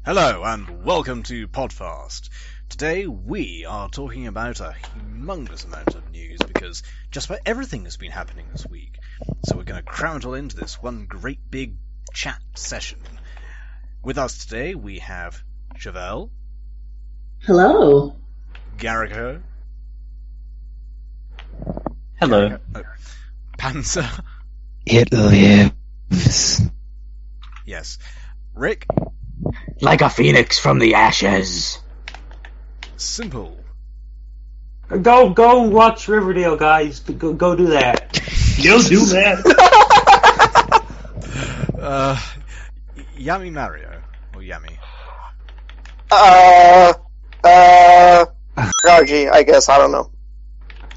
Hello and welcome to PodFAST. Today we are talking about a humongous amount of news because just about everything has been happening this week. So we're going to cram it all into this one great big chat session. With us today we have Chauvel. Hello. Garaco. Hello. Panzer. It lives. Yes. Rick. Like a phoenix from the ashes. Simple. Go watch Riverdale, guys. Go do that. You'll do that. Yami Mario. Or Yami. RG, I guess, I don't know.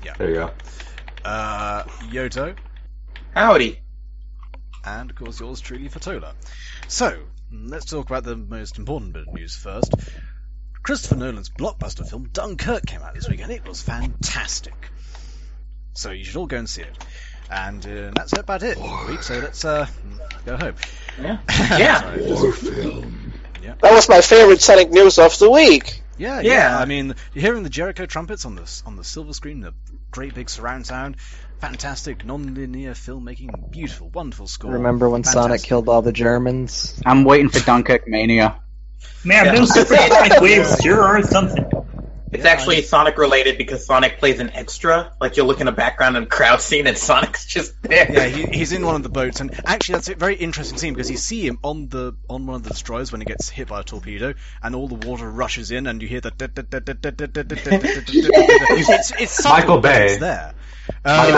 Yeah. There you go. Yoto. Howdy. And, of course, yours truly, fattoler. So, let's talk about the most important bit of news first. Christopher Nolan's blockbuster film Dunkirk came out this week, and it was fantastic. So you should all go and see it. And that's about it for the week, so let's go home. Yeah. Yeah. That was my favorite Sonic news of the week. Yeah. I mean, you're hearing the Garaco trumpets on the silver screen, the great big surround sound. Fantastic, non-linear filmmaking, beautiful, wonderful score. Remember when Sonic killed all the Germans? I'm waiting for Dunkirk Mania. Man, those Sonic waves sure are something. It's actually Sonic related because Sonic plays an extra. Like you'll look in the background and crowd scene and Sonic's just there. Yeah, he's in one of the boats, and actually that's a very interesting scene because you see him on one of the destroyers when he gets hit by a torpedo, and all the water rushes in, and you hear the. It's Michael Bay. It's there. I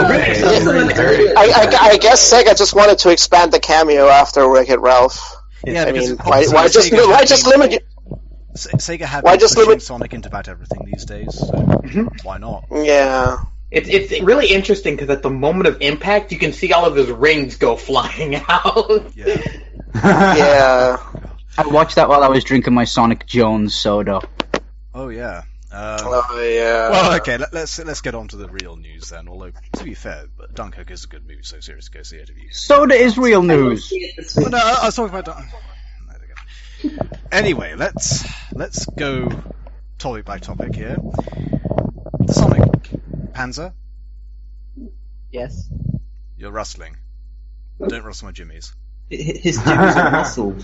guess Sega just wanted to expand the cameo after Wreck-It Ralph. Yeah, I because mean, why just limit you? Sega have Why been just pushing limit- Sonic into about everything these days, so why not? Yeah. It's really interesting because at the moment of impact, you can see all of his rings go flying out. Yeah. Yeah. I watched that while I was drinking my Sonic Jones soda. Oh yeah. Oh yeah. Well, okay. Let's get on to the real news then. Although to be fair, Dunkirk is a good movie, so seriously, go see it if you. Soda is real news. Well, no, I was talking about Dunkirk. Anyway, let's go topic by topic here. Sonic, Panzer, Yes. you're rustling. Don't rustle my jimmies. His jimmies are muscled.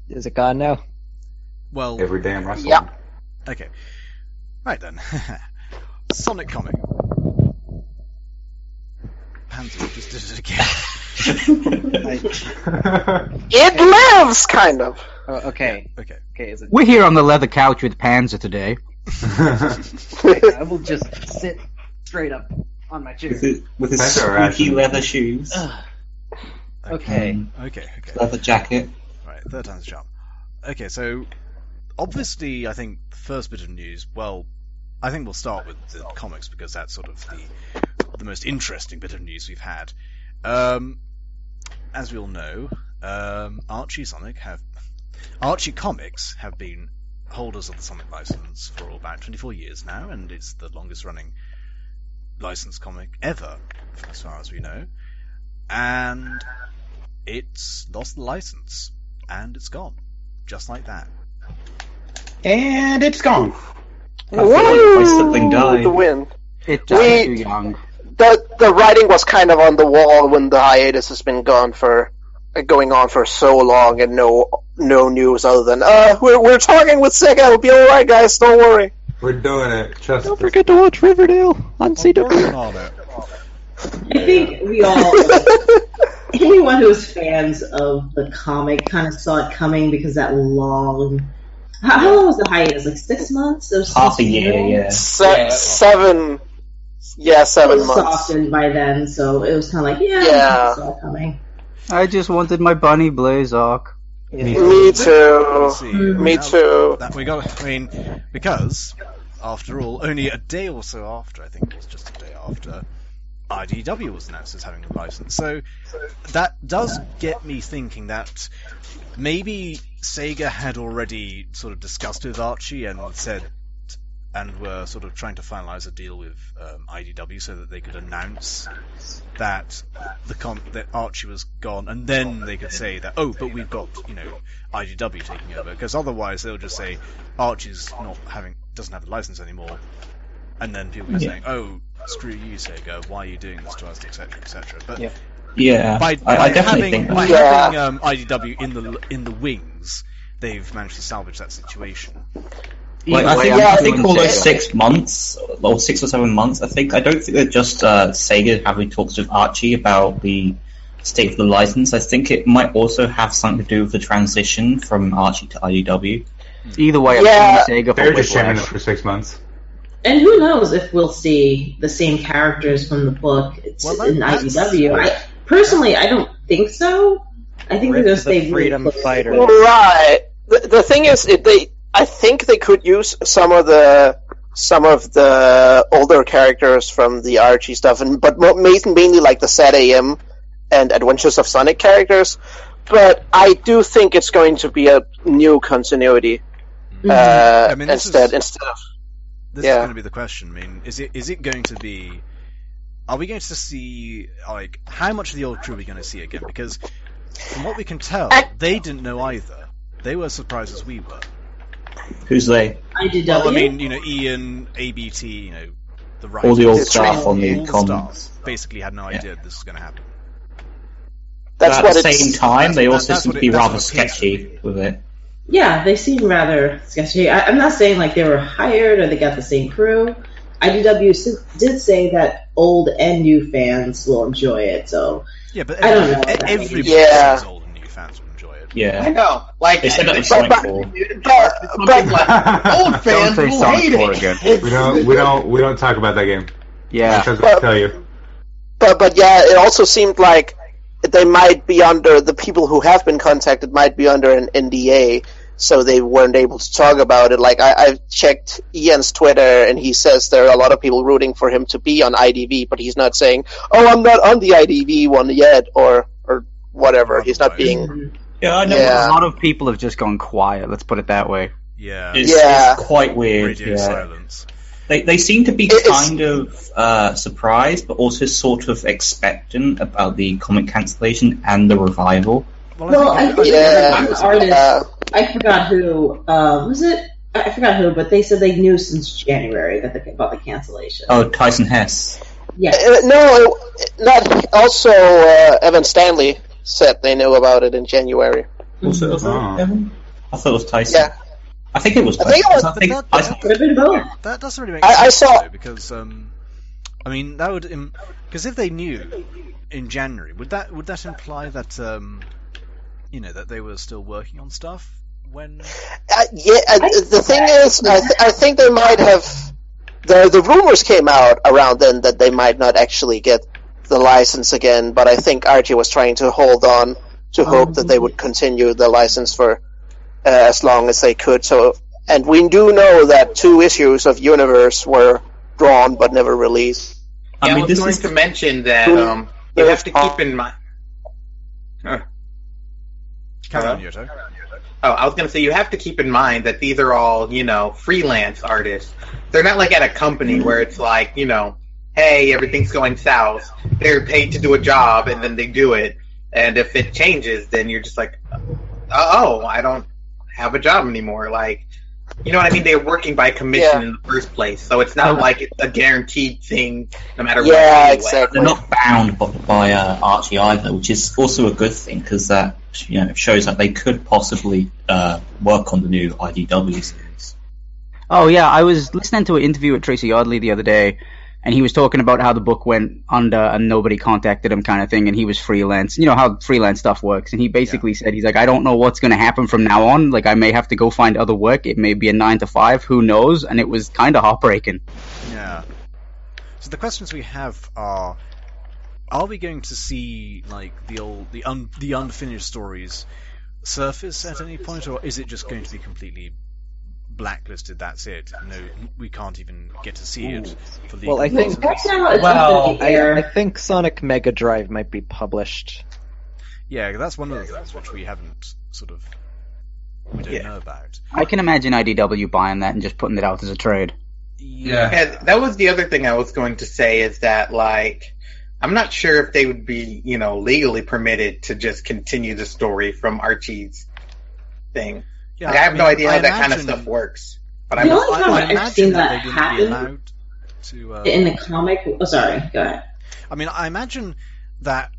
Is it gone now? Well, Every damn wrestler. Yeah. okay. Right then. Sonic comic. Panzer just did it again. It lives, kind of. Oh, okay. Okay. Okay, is it? We're here on the leather couch with Panzer today. I will just sit straight up on my chair. With his That's squeaky alright. leather shoes, Okay. Okay. leather jacket. Right, third time's a charm. Okay, so obviously, I think the first bit of news. Well, I think we'll start with the comics because that's sort of the most interesting bit of news we've had. As we all know, Archie Comics have been holders of the Sonic license for about 24 years now, and it's the longest-running licensed comic ever, as far as we know. And it's lost the license, and it's gone, just like that. And it's gone. I feel like my sibling Woo! died. The win. It died too young. The writing was kind of on the wall when the hiatus has been going on for so long, and no news other than we're talking with Sega. It'll be all right, guys. Don't worry. We're doing it. Trust Don't us. forget to watch Riverdale on CW. Working on it. I think we all, anyone who was fans of the comic kind of saw it coming because that long. How long was the hiatus? Like 6 months? It was Half a year, yeah. 7. Yeah, It 7 was months. softened by then, so it was kind of like, Yeah. I saw it coming. I just wanted my bunny Blazok. Me Let's too. see. Me Now too. That we got. I mean, because after all, only a day or so after, I think it was just a day after, IDW was announced as having a license. So that does get me thinking that maybe Sega had already sort of discussed with Archie and said, and were sort of trying to finalise a deal with IDW so that they could announce that that Archie was gone, and then they could say that, oh, but we've got, IDW taking over, because otherwise they'll just say Archie's doesn't have the license anymore, and then people will be saying, oh, screw you, Sega, why are you doing this to us, etc., etc. But I definitely think by having IDW in the wings, they've managed to salvage that situation. I think all those 6 months, or 6 or 7 months, I don't think they're just Sega having talks with Archie about the state of the license. I think it might also have something to do with the transition from Archie to IDW. Either way, Sega they're just shaming it for 6 months. And who knows if we'll see the same characters from the book in IDW. Personally, I don't think so. I think they're going to stay freedom fighters. Right. The thing is, I think they could use some of the older characters from the Archie stuff, but mainly like the Sad AM and Adventures of Sonic characters. But I do think it's going to be a new continuity instead of. This is going to be the question. I mean, is it going to be? Are we going to see how much of the old crew are we going to see again? Because from what we can tell, they didn't know either. They were as surprised as we were. Who's they? IDW. Well, I mean, Ian, ABT, the writers, all the old staff on the comics basically had no idea this was going to happen. But at the same time, they also seem to be rather sketchy with it. Yeah, they seem rather sketchy. I'm not saying like they were hired or they got the same crew. IDW did say that old and new fans will enjoy it, so yeah, but I don't know. Everybody says old and new fans will enjoy it. Yeah, I know. Like, they said that with Sonic 4. Old fans will hate it. We don't talk about that game. Yeah, I will tell you. But yeah, it also seemed like they might be under, the people who have been contacted might be under an NDA, so they weren't able to talk about it. Like, I've checked Ian's Twitter, and he says there are a lot of people rooting for him to be on IDV, but he's not saying, oh, I'm not on the IDV one yet, or whatever. He's not being... Yeah, I know. A lot of people have just gone quiet, let's put it that way. Yeah. It's quite weird. Radio silence. They seem to be kind of surprised, but also sort of expectant about the comic cancellation and the revival. Well, I think an artist, I forgot who, was it? I forgot who, but they said they knew since January about the cancellation. Oh, Tyson Hess. Yeah. No, not. Also, Evan Stanley said they knew about it in January. Was it Evan? I thought it was Tyson. Yeah. I think it was Tyson. That doesn't really make sense. I saw though, because I mean that would because if they knew in January, would that imply that that they were still working on stuff when? The thing is, I think they might have. The rumors came out around then that they might not actually get the license again, but I think Archie was trying to hold on to hope that they would continue the license for as long as they could. So, and we do know that 2 issues of Universe were drawn but never released. Yeah, I was going to mention that you have to keep in mind. Carry on, Yoto. Oh, I was going to say you have to keep in mind that these are all freelance artists. They're not like at a company where it's like hey, everything's going south. They're paid to do a job and then they do it. And if it changes, then you're just like, oh, I don't have a job anymore. Like, you know what I mean? They're working by commission in the first place, so it's not like it's a guaranteed thing no matter what. Yeah, exactly. They're not bound by Archie either, which is also a good thing because that shows that they could possibly work on the new IDW series. Oh yeah, I was listening to an interview with Tracy Yardley the other day, and he was talking about how the book went under and nobody contacted him kind of thing, and he was freelance. You know how freelance stuff works. And he basically said, he's like, I don't know what's going to happen from now on. Like, I may have to go find other work. It may be a 9 to 5. Who knows? And it was kind of heartbreaking. Yeah. So the questions we have are we going to see, like, the unfinished stories surface at any point, or is it just going to be completely blacklisted? That's it. No, we can't even get to see it for legal reasons. I think Sonic Mega Drive might be published. Yeah, that's one of the things which we haven't we don't know about. I can imagine IDW buying that and just putting it out as a trade. Yeah. And that was the other thing I was going to say is that, like, I'm not sure if they would be, legally permitted to just continue the story from Archie's thing. Yeah, like, I have no idea how that kind of stuff works. But the only time I've ever seen that they happen in the comic... Oh, sorry, go ahead. I mean, I imagine that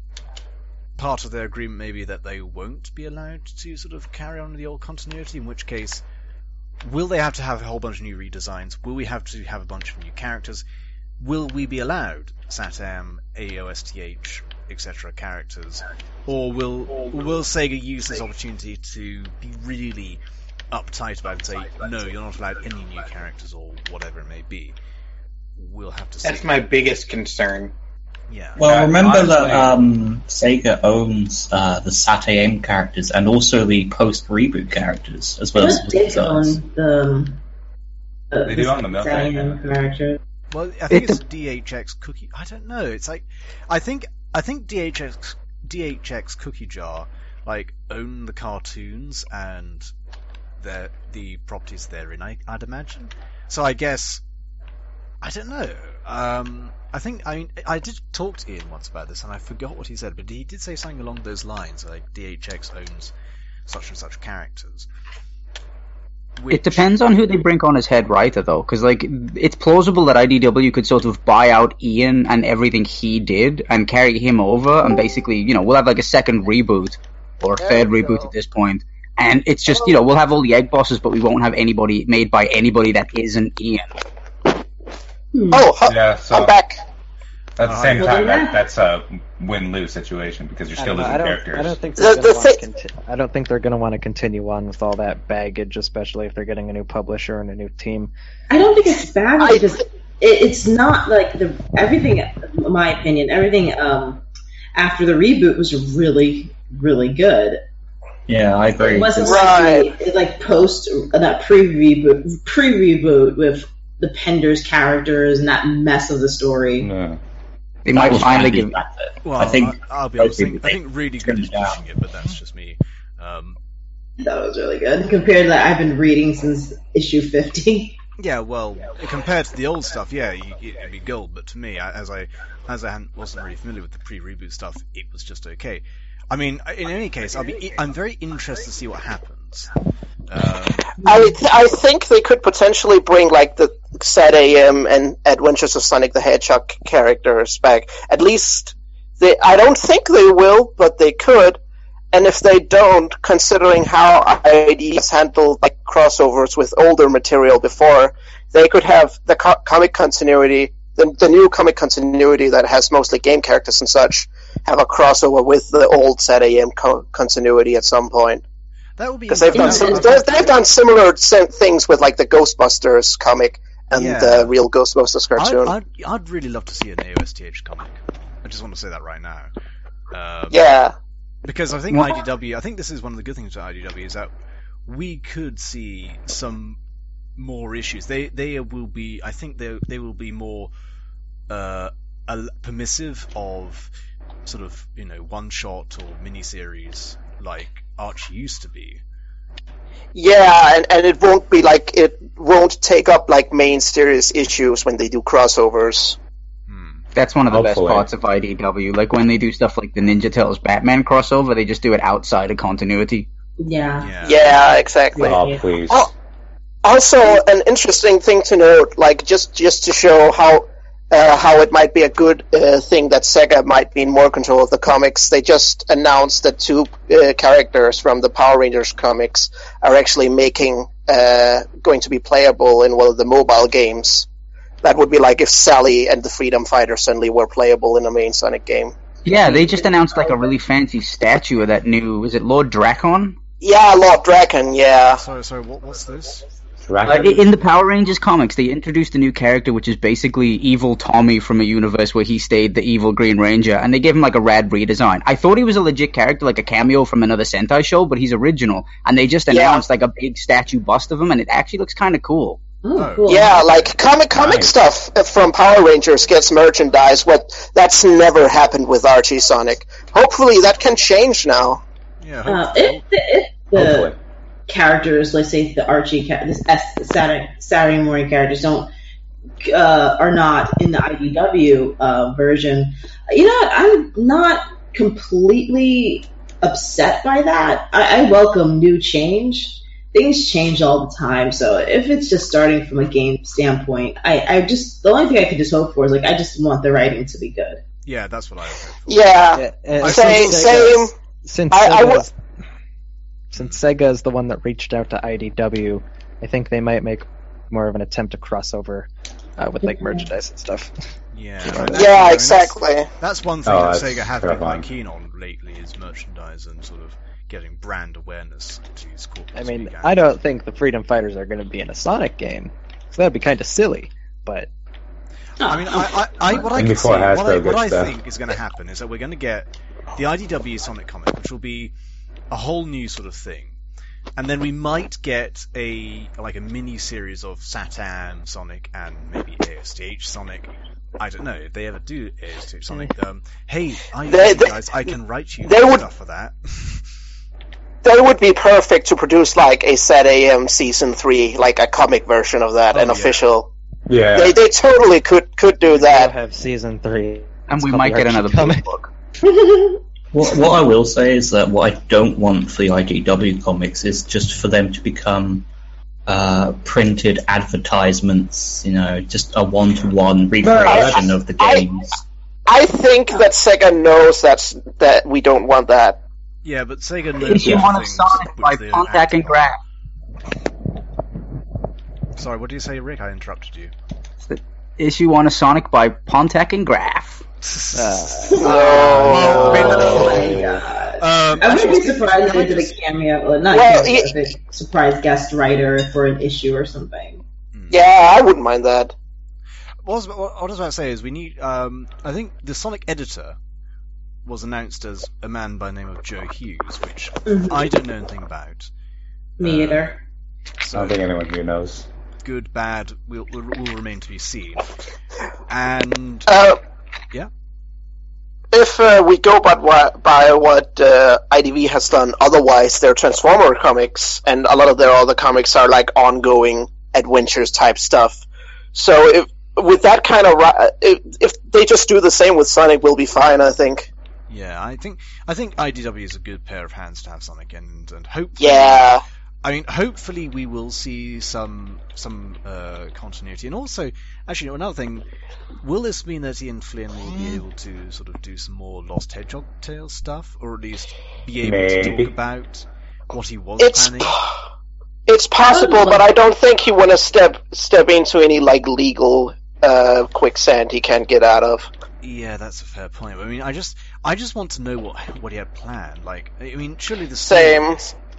part of their agreement may be that they won't be allowed to sort of carry on with the old continuity, in which case, will they have to have a whole bunch of new redesigns? Will we have to have a bunch of new characters? Will we be allowed SATAM, AOSTH, etc. characters? Or will Sega use this opportunity to be really uptight about it and say, no, you're not allowed any new characters or whatever it may be? We'll have to see. That's my biggest concern. Yeah. Well, remember that Sega owns the SATAM characters and also the post-reboot characters, as well as they own they do own the SATAM characters. Well, I think it's DHX Cookie. I don't know. It's like I think DHX Cookie Jar own the cartoons and the properties therein. I'd imagine. So I guess I don't know. I did talk to Ian once about this, and I forgot what he said, but he did say something along those lines, like DHX owns such and such characters. It depends on who they bring on as head writer, though, because it's plausible that IDW could sort of buy out Ian and everything he did and carry him over, and basically, we'll have a second reboot or a third reboot at this point, and it's just, we'll have all the egg bosses, but we won't have anybody made by anybody that isn't Ian. I'm back. At the same time, that's a win-lose situation because you're still losing characters. I don't think they're going to want to continue on with all that baggage, especially if they're getting a new publisher and a new team. I don't think it's baggage because it's not like everything. In my opinion, everything after the reboot was really, really good. Yeah, I agree. It wasn't like post that pre-reboot with the Penders characters and that mess of the story. No. They might finally give that. Well, I'll be honest. I think really good is pushing it, but that's just me. That was really good compared to that I've been reading since issue 50. Yeah, well, compared to the old stuff, it'd be gold. But to me, as I wasn't really familiar with the pre-reboot stuff, it was just okay. I mean, in any case, I'm very interested to see what happens. I think they could potentially bring the SATAM and Adventures of Sonic the Hedgehog characters back. At least I don't think they will, but they could. And if they don't, considering how ID has handled crossovers with older material before, they could have the comic continuity, the new comic continuity that has mostly game characters and such, have a crossover with the old SATAM continuity at some point. That would be because they've done similar things with the Ghostbusters comic and the real Ghostbusters cartoon. I'd really love to see an AOSTH comic. I just want to say that right now. Because I think IDW. I think this is one of the good things about IDW is that we could see some more issues. They will be. I think they will be more permissive of sort of one shot or miniseries like Archie used to be. Yeah, and it won't be it won't take up main series issues when they do crossovers. That's one of the best parts of IDW. When they do stuff like the Ninja Turtles Batman crossover, they just do it outside of continuity. Yeah, exactly. Oh, please. Also, an interesting thing to note, just to show how it might be a good thing that Sega might be in more control of the comics. They just announced that two characters from the Power Rangers comics are actually going to be playable in one of the mobile games. That would be if Sally and the Freedom Fighter suddenly were playable in a main Sonic game. Yeah, they just announced a really fancy statue of that new... Is it Lord Drakon? Yeah, Lord Drakon, yeah. Sorry, what's this? In the Power Rangers comics, they introduced a new character, which is basically Evil Tommy from a universe where he stayed the evil Green Ranger, and they gave him a rad redesign. I thought he was a legit character, a cameo from another Sentai show, but he's original, and they just announced a big statue bust of him, and it actually looks kind of cool. Oh, cool. Yeah, comic stuff from Power Rangers gets merchandise. That's never happened with Archie Sonic. Hopefully that can change now. Yeah. If the characters, let's say the Archie, Saturday morning characters, don't are not in the IDW version. I'm not completely upset by that. I welcome new change. Things change all the time, so if it's just starting from a game standpoint, the only thing I could just hope for is I just want the writing to be good. Yeah, that's what I hope for. Yeah, same. Since Sega is the one that reached out to IDW, I think they might make more of an attempt to cross over with merchandise and stuff. Yeah, exactly. That's one thing that Sega have been quite keen on lately is merchandise and sort of getting brand awareness to these corporate I don't think the Freedom Fighters are going to be in a Sonic game, so that'd be kind of silly. But I mean, what I think is going to happen is that we're going to get the IDW Sonic comic, which will be a whole new sort of thing, and then we might get a mini series of Saturn Sonic and maybe ASTH Sonic. I don't know if they ever do ASTH Sonic. Hey, guys, I can write you stuff for that. They would be perfect to produce a Set AM Season 3, a comic version of that, official. Yeah. They totally could do that. We'll have Season 3. And we might get another comic book. What I will say is that what I don't want for the IDW comics is just for them to become printed advertisements, just a one-to-one recreation of the games. I think that Sega knows that we don't want that. Yeah, but Sega knows Issue 1 of Sonic by Pontac and Graf. Sorry, what do you say, Rick? I interrupted you. Issue 1 of Sonic by Pontac and Graf. I wouldn't be surprised if they did a cameo, surprise guest writer for an issue or something. Yeah, I wouldn't mind that. What I was about to say is we need. I think the Sonic editor was announced as a man by the name of Joe Hughes, which I don't know anything about. Me either. So I don't think anyone here knows. Good, bad, will remain to be seen. And yeah. If we go by what IDV has done otherwise, their Transformer comics and a lot of their other comics are ongoing adventures type stuff. So with that kind of if they just do the same with Sonic, we'll be fine, I think. Yeah, I think IDW is a good pair of hands to have Sonic and hopefully. Yeah. I mean, hopefully we will see some continuity, and also, actually, another thing, will this mean that Ian Flynn will be able to sort of do some more Lost Hedgehog Tales stuff, or at least be able to talk about what he was planning? It's possible, but I don't think he want to step into any legal quicksand he can't get out of. Yeah, that's a fair point. I mean, I just want to know what he had planned.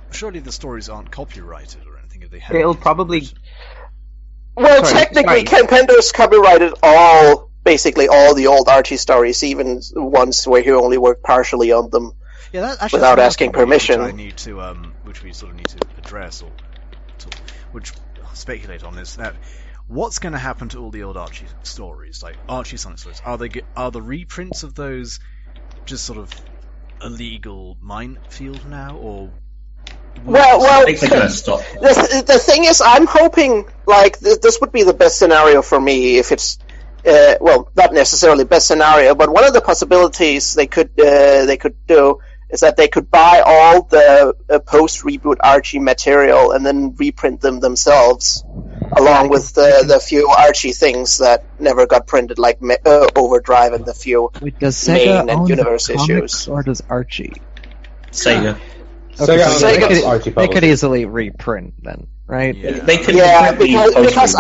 Surely the stories aren't copyrighted or anything if they have. It'll probably. Well, technically, Ken Pender's copyrighted basically all the old Archie stories, even ones where he only worked partially on them. Yeah, actually, without asking permission. Which we sort of need to address which speculate on is that. What's going to happen to all the old Archie stories, Archie Sonic stories? Are the reprints of those just sort of a legal minefield now, or? Well, I think they're going to stop. The thing is, I'm hoping this would be the best scenario for me if it's not necessarily best scenario, but one of the possibilities they could do is that they could buy all the post-reboot Archie material and then reprint them themselves, along with the few Archie things that never got printed, like Overdrive and the few does Sega main and universe issues. Or does Archie? Sega. Okay, Sega they could easily reprint then, right? Yeah, they could. Because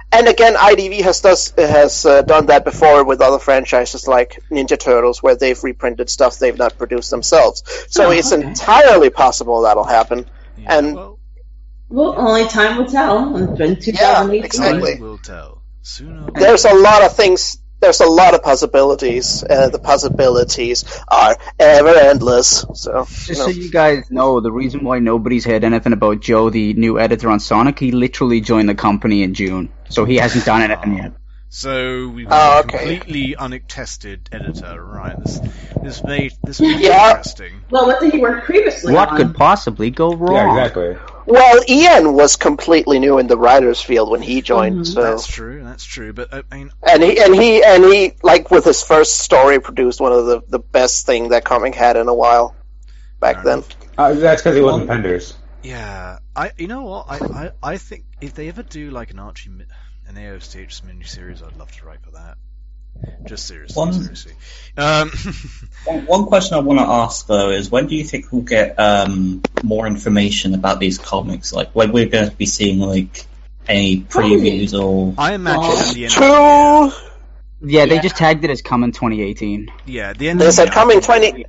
and again, IDV has done that before with other franchises like Ninja Turtles, where they've reprinted stuff they've not produced themselves. So it's entirely possible that'll happen. Yeah, and well, only time will tell. In 2018, exactly. Time will tell. Sooner. There's a lot of things. There's a lot of possibilities. The possibilities are ever endless. So, so you guys know, the reason why nobody's heard anything about Joe, the new editor on Sonic, he literally joined the company in June, so he hasn't done anything yet. So we've got a completely unattested editor, right? This made interesting. Well, what did he work previously? What could possibly go wrong? Yeah, exactly. Well, Ian was completely new in the writers' field when he joined. So That's true. But I mean, and he like with his first story produced one of the best thing that comic had in a while back then. That's because he wasn't Penders. Yeah, you know what? I think if they ever do like an Archie, an AOSTH miniseries, I'd love to write for that. Just seriously. One question I want to ask though is, when do you think we'll get more information about these comics? Like, when we're going to be seeing like any previews or? I imagine at the end of the year. Yeah, they just tagged it as coming 2018. Yeah, the end. They said coming 20.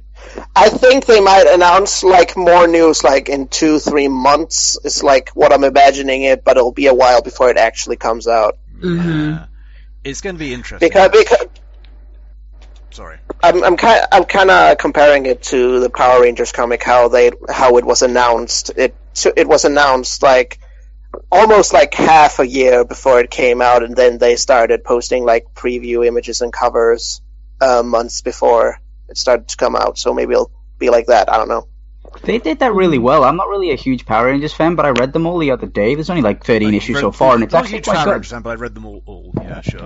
I think they might announce like more news like in 2-3 months. It's like what I'm imagining it, but it'll be a while before it actually comes out. Mm-hmm. It's going to be interesting. Because sorry, I'm kind of comparing it to the Power Rangers comic, how it was announced. It was announced like almost like half a year before it came out, and then they started posting like preview images and covers months before it started to come out. So maybe it'll be like that. I don't know. They did that really well. I'm not really a huge Power Rangers fan, but I read them all the other day. There's only like 13 issues so far, and it's actually quite good. Fan, but I read them all. Yeah, sure.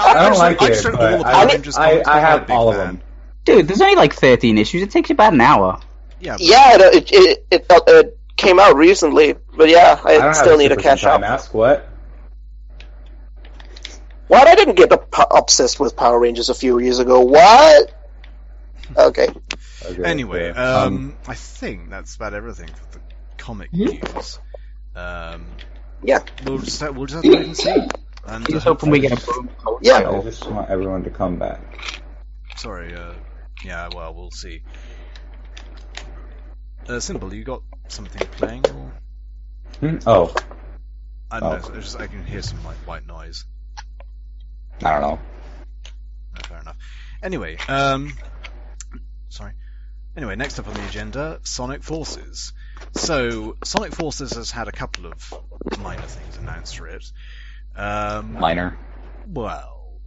I don't like it, but I have all of them. Dude, there's only like 13 issues. It takes about an hour. Yeah. It came out recently, but yeah, I still need to catch up. Ask what? What? I didn't get obsessed with Power Rangers a few years ago. What? Okay. Anyway, I think that's about everything for the comic news. Yeah. We'll just have to wait and see. And just hoping we get a boom. Yeah. I just want everyone to come back. Sorry. Yeah. Well, we'll see. Simple. You got something playing? Or? Oh. I don't know. I can hear some like white noise. I don't know. No, fair enough. Anyway, sorry. Anyway, next up on the agenda, Sonic Forces. So, Sonic Forces has had a couple of minor things announced for it. Minor. Well,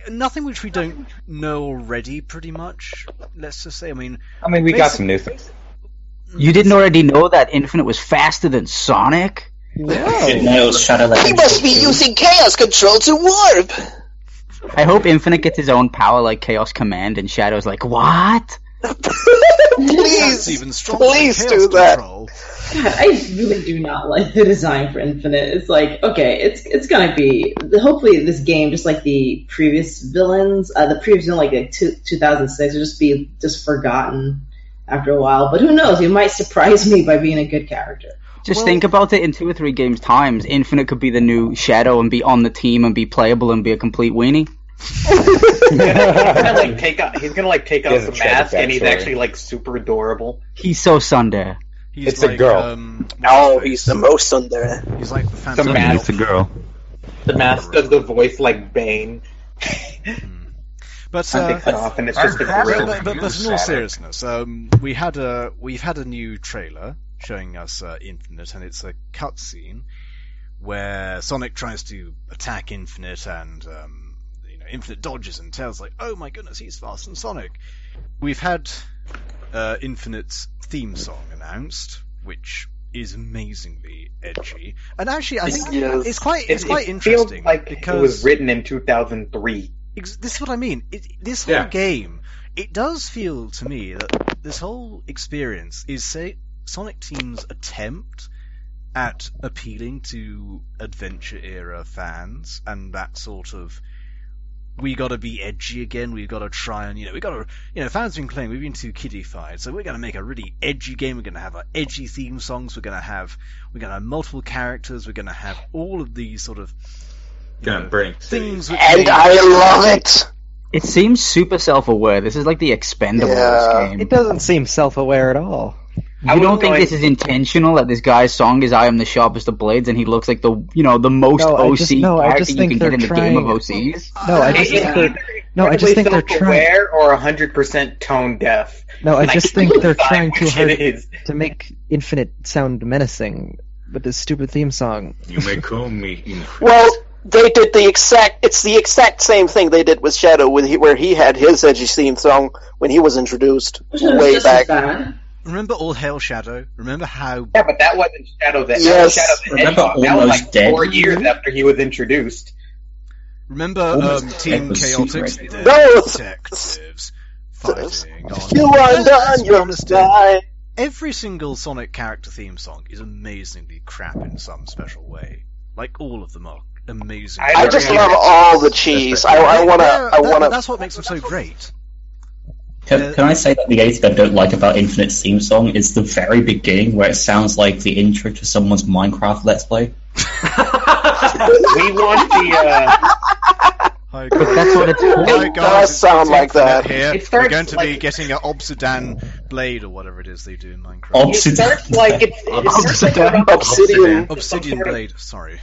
nothing which we don't know already, pretty much. Let's just say, I mean, we got some new things. You didn't already know that Infinite was faster than Sonic? No. Didn't know it was Shadow He must be using Chaos Control to warp! I hope Infinite gets his own power like Chaos Command, and Shadow's like, what? Please do that. God, I really do not like the design for Infinite. It's like, okay, it's gonna be, hopefully this game, just like the previous villains, the previous villain, like 2006, will just be forgotten after a while. But who knows? He might surprise me by being a good character. Just think about it, in 2 or 3 games' times, Infinite could be the new Shadow and be on the team and be playable and be a complete weenie. He's gonna take off the mask, and he's actually like super adorable. He's so tsundere. It's like, a he's girl. the most tsundere. He's like the Phantom. The mask, a girl. The mask does the voice like Bane. But takes it off, and it's just a grill. But in all seriousness, we've had a new trailer showing us Infinite, and it's a cutscene where Sonic tries to attack Infinite, and Infinite dodges, and Tails like, oh my goodness, he's faster than Sonic. We've had Infinite's theme song announced, which is amazingly edgy, and actually I think it's quite interesting. Feels like because it was written in 2003. This is what I mean. This whole game, it does feel to me that this whole experience is Sonic Team's attempt at appealing to adventure-era fans, and that sort of, we gotta be edgy again, we've gotta try and, fans have been playing, we've been too kiddified, so we're gonna make a really edgy game, we're gonna have edgy theme songs, we're gonna have multiple characters, we're gonna have all of these sort of things. And I love it! It seems super self-aware. This is like the Expendables game. It doesn't seem self-aware at all. You don't think this is intentional, that this guy's song is I am the sharpest of blades, and he looks like the most OC character you can get in the game of OCs? I just think they're trying... or 100% tone deaf. No, I just think they're trying too hard to make Infinite sound menacing with this stupid theme song. You may call me Infinite. Well, they did the exact same thing they did with Shadow, where he had his edgy theme song when he was introduced way back. remember All Hail Shadow? Remember how... Yeah, but that wasn't Shadow the Yes. Shadow the Remember Hedgehog. That was Almost like Dead? 4 years after he was introduced. Remember Almost Team Dead was Chaotix? super The No, detectives fighting on... You are Let's done, be you're honest here. dying. Every single Sonic character theme song is amazingly crap in some special way. Like, all of them are amazing. I just love all the cheese. I wanna. That's what makes them so great. Can I say that the only thing I don't like about Infinite's theme song is the very beginning where it sounds like the intro to someone's Minecraft Let's Play? We want the... Hi But guys. that's what it's for. Hi It guys, does sound it's like Infinite that. Here. It starts We're going to be like- getting an obsidian blade or whatever it is they do in Minecraft. It starts like it starts like we're Obsidian. Obsidian blade, sorry.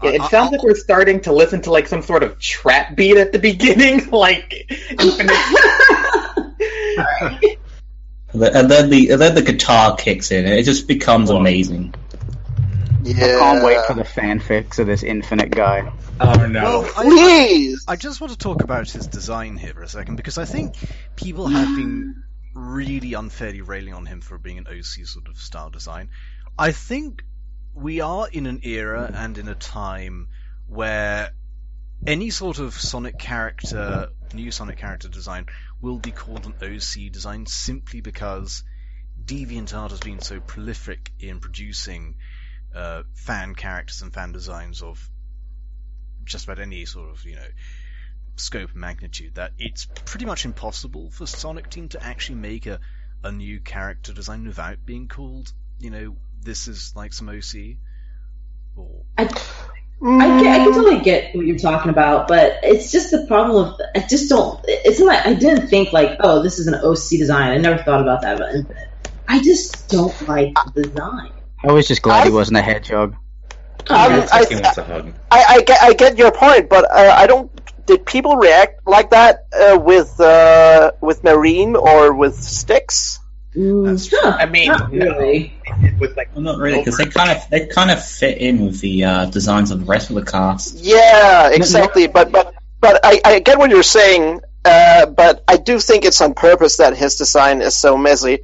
It sounds like we're starting to listen to like some sort of trap beat at the beginning, like Infinite. And then the guitar kicks in, and it just becomes amazing. Yeah. I can't wait for the fanfics of this Infinite guy. Oh no. Well, Please. I just want to talk about his design here for a second, because I think people have been really unfairly railing on him for being an OC sort of style design. I think we are in an era and in a time where any sort of Sonic character, new Sonic character design, will be called an OC design simply because DeviantArt has been so prolific in producing fan characters and fan designs of just about any sort of, scope and magnitude, that it's pretty much impossible for Sonic Team to actually make a new character design without being called, this is like some OC. Or... I can totally get what you're talking about, but it's just the problem of I just don't. It's not. I didn't think like, oh, this is an OC design. I never thought about that about Infinite. I just don't like the design. I was just glad he wasn't a hedgehog. I get your point, but I don't. Did people react like that with Marine or with Styx? That's true. I mean, Not really. it was like Well, not really, because they kind of fit in with the designs of the rest of the cast. Yeah, exactly. But I get what you're saying. But I do think it's on purpose that his design is so messy.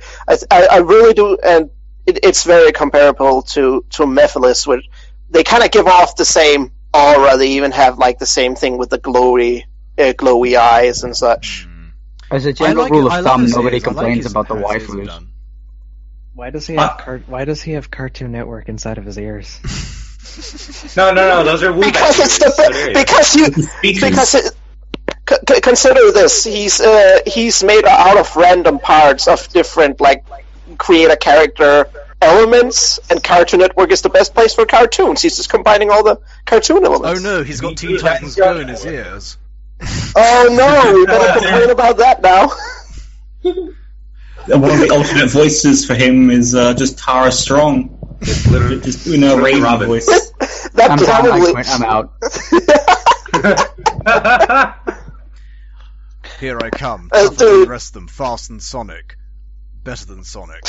I really do, and it's very comparable to Mephiles, where they kind of give off the same aura. They even have like the same thing with the glowy eyes and such. As a general rule of thumb, nobody complains about the waifus. Why does he have Why does he have Cartoon Network inside of his ears? No, those are Because it's consider this. He's made out of random parts of different create a character elements, and Cartoon Network is the best place for cartoons. He's just combining all the cartoon elements. Oh no, he's got Teen Titans Go in his ears. Oh no, we better complain about that now. One of the alternate voices for him is just Tara Strong. It's literally Just doing a Raven voice. That I'm probably. done. I'm out. Here I come. Dude. The rest of them. Fast and Sonic. Better than Sonic.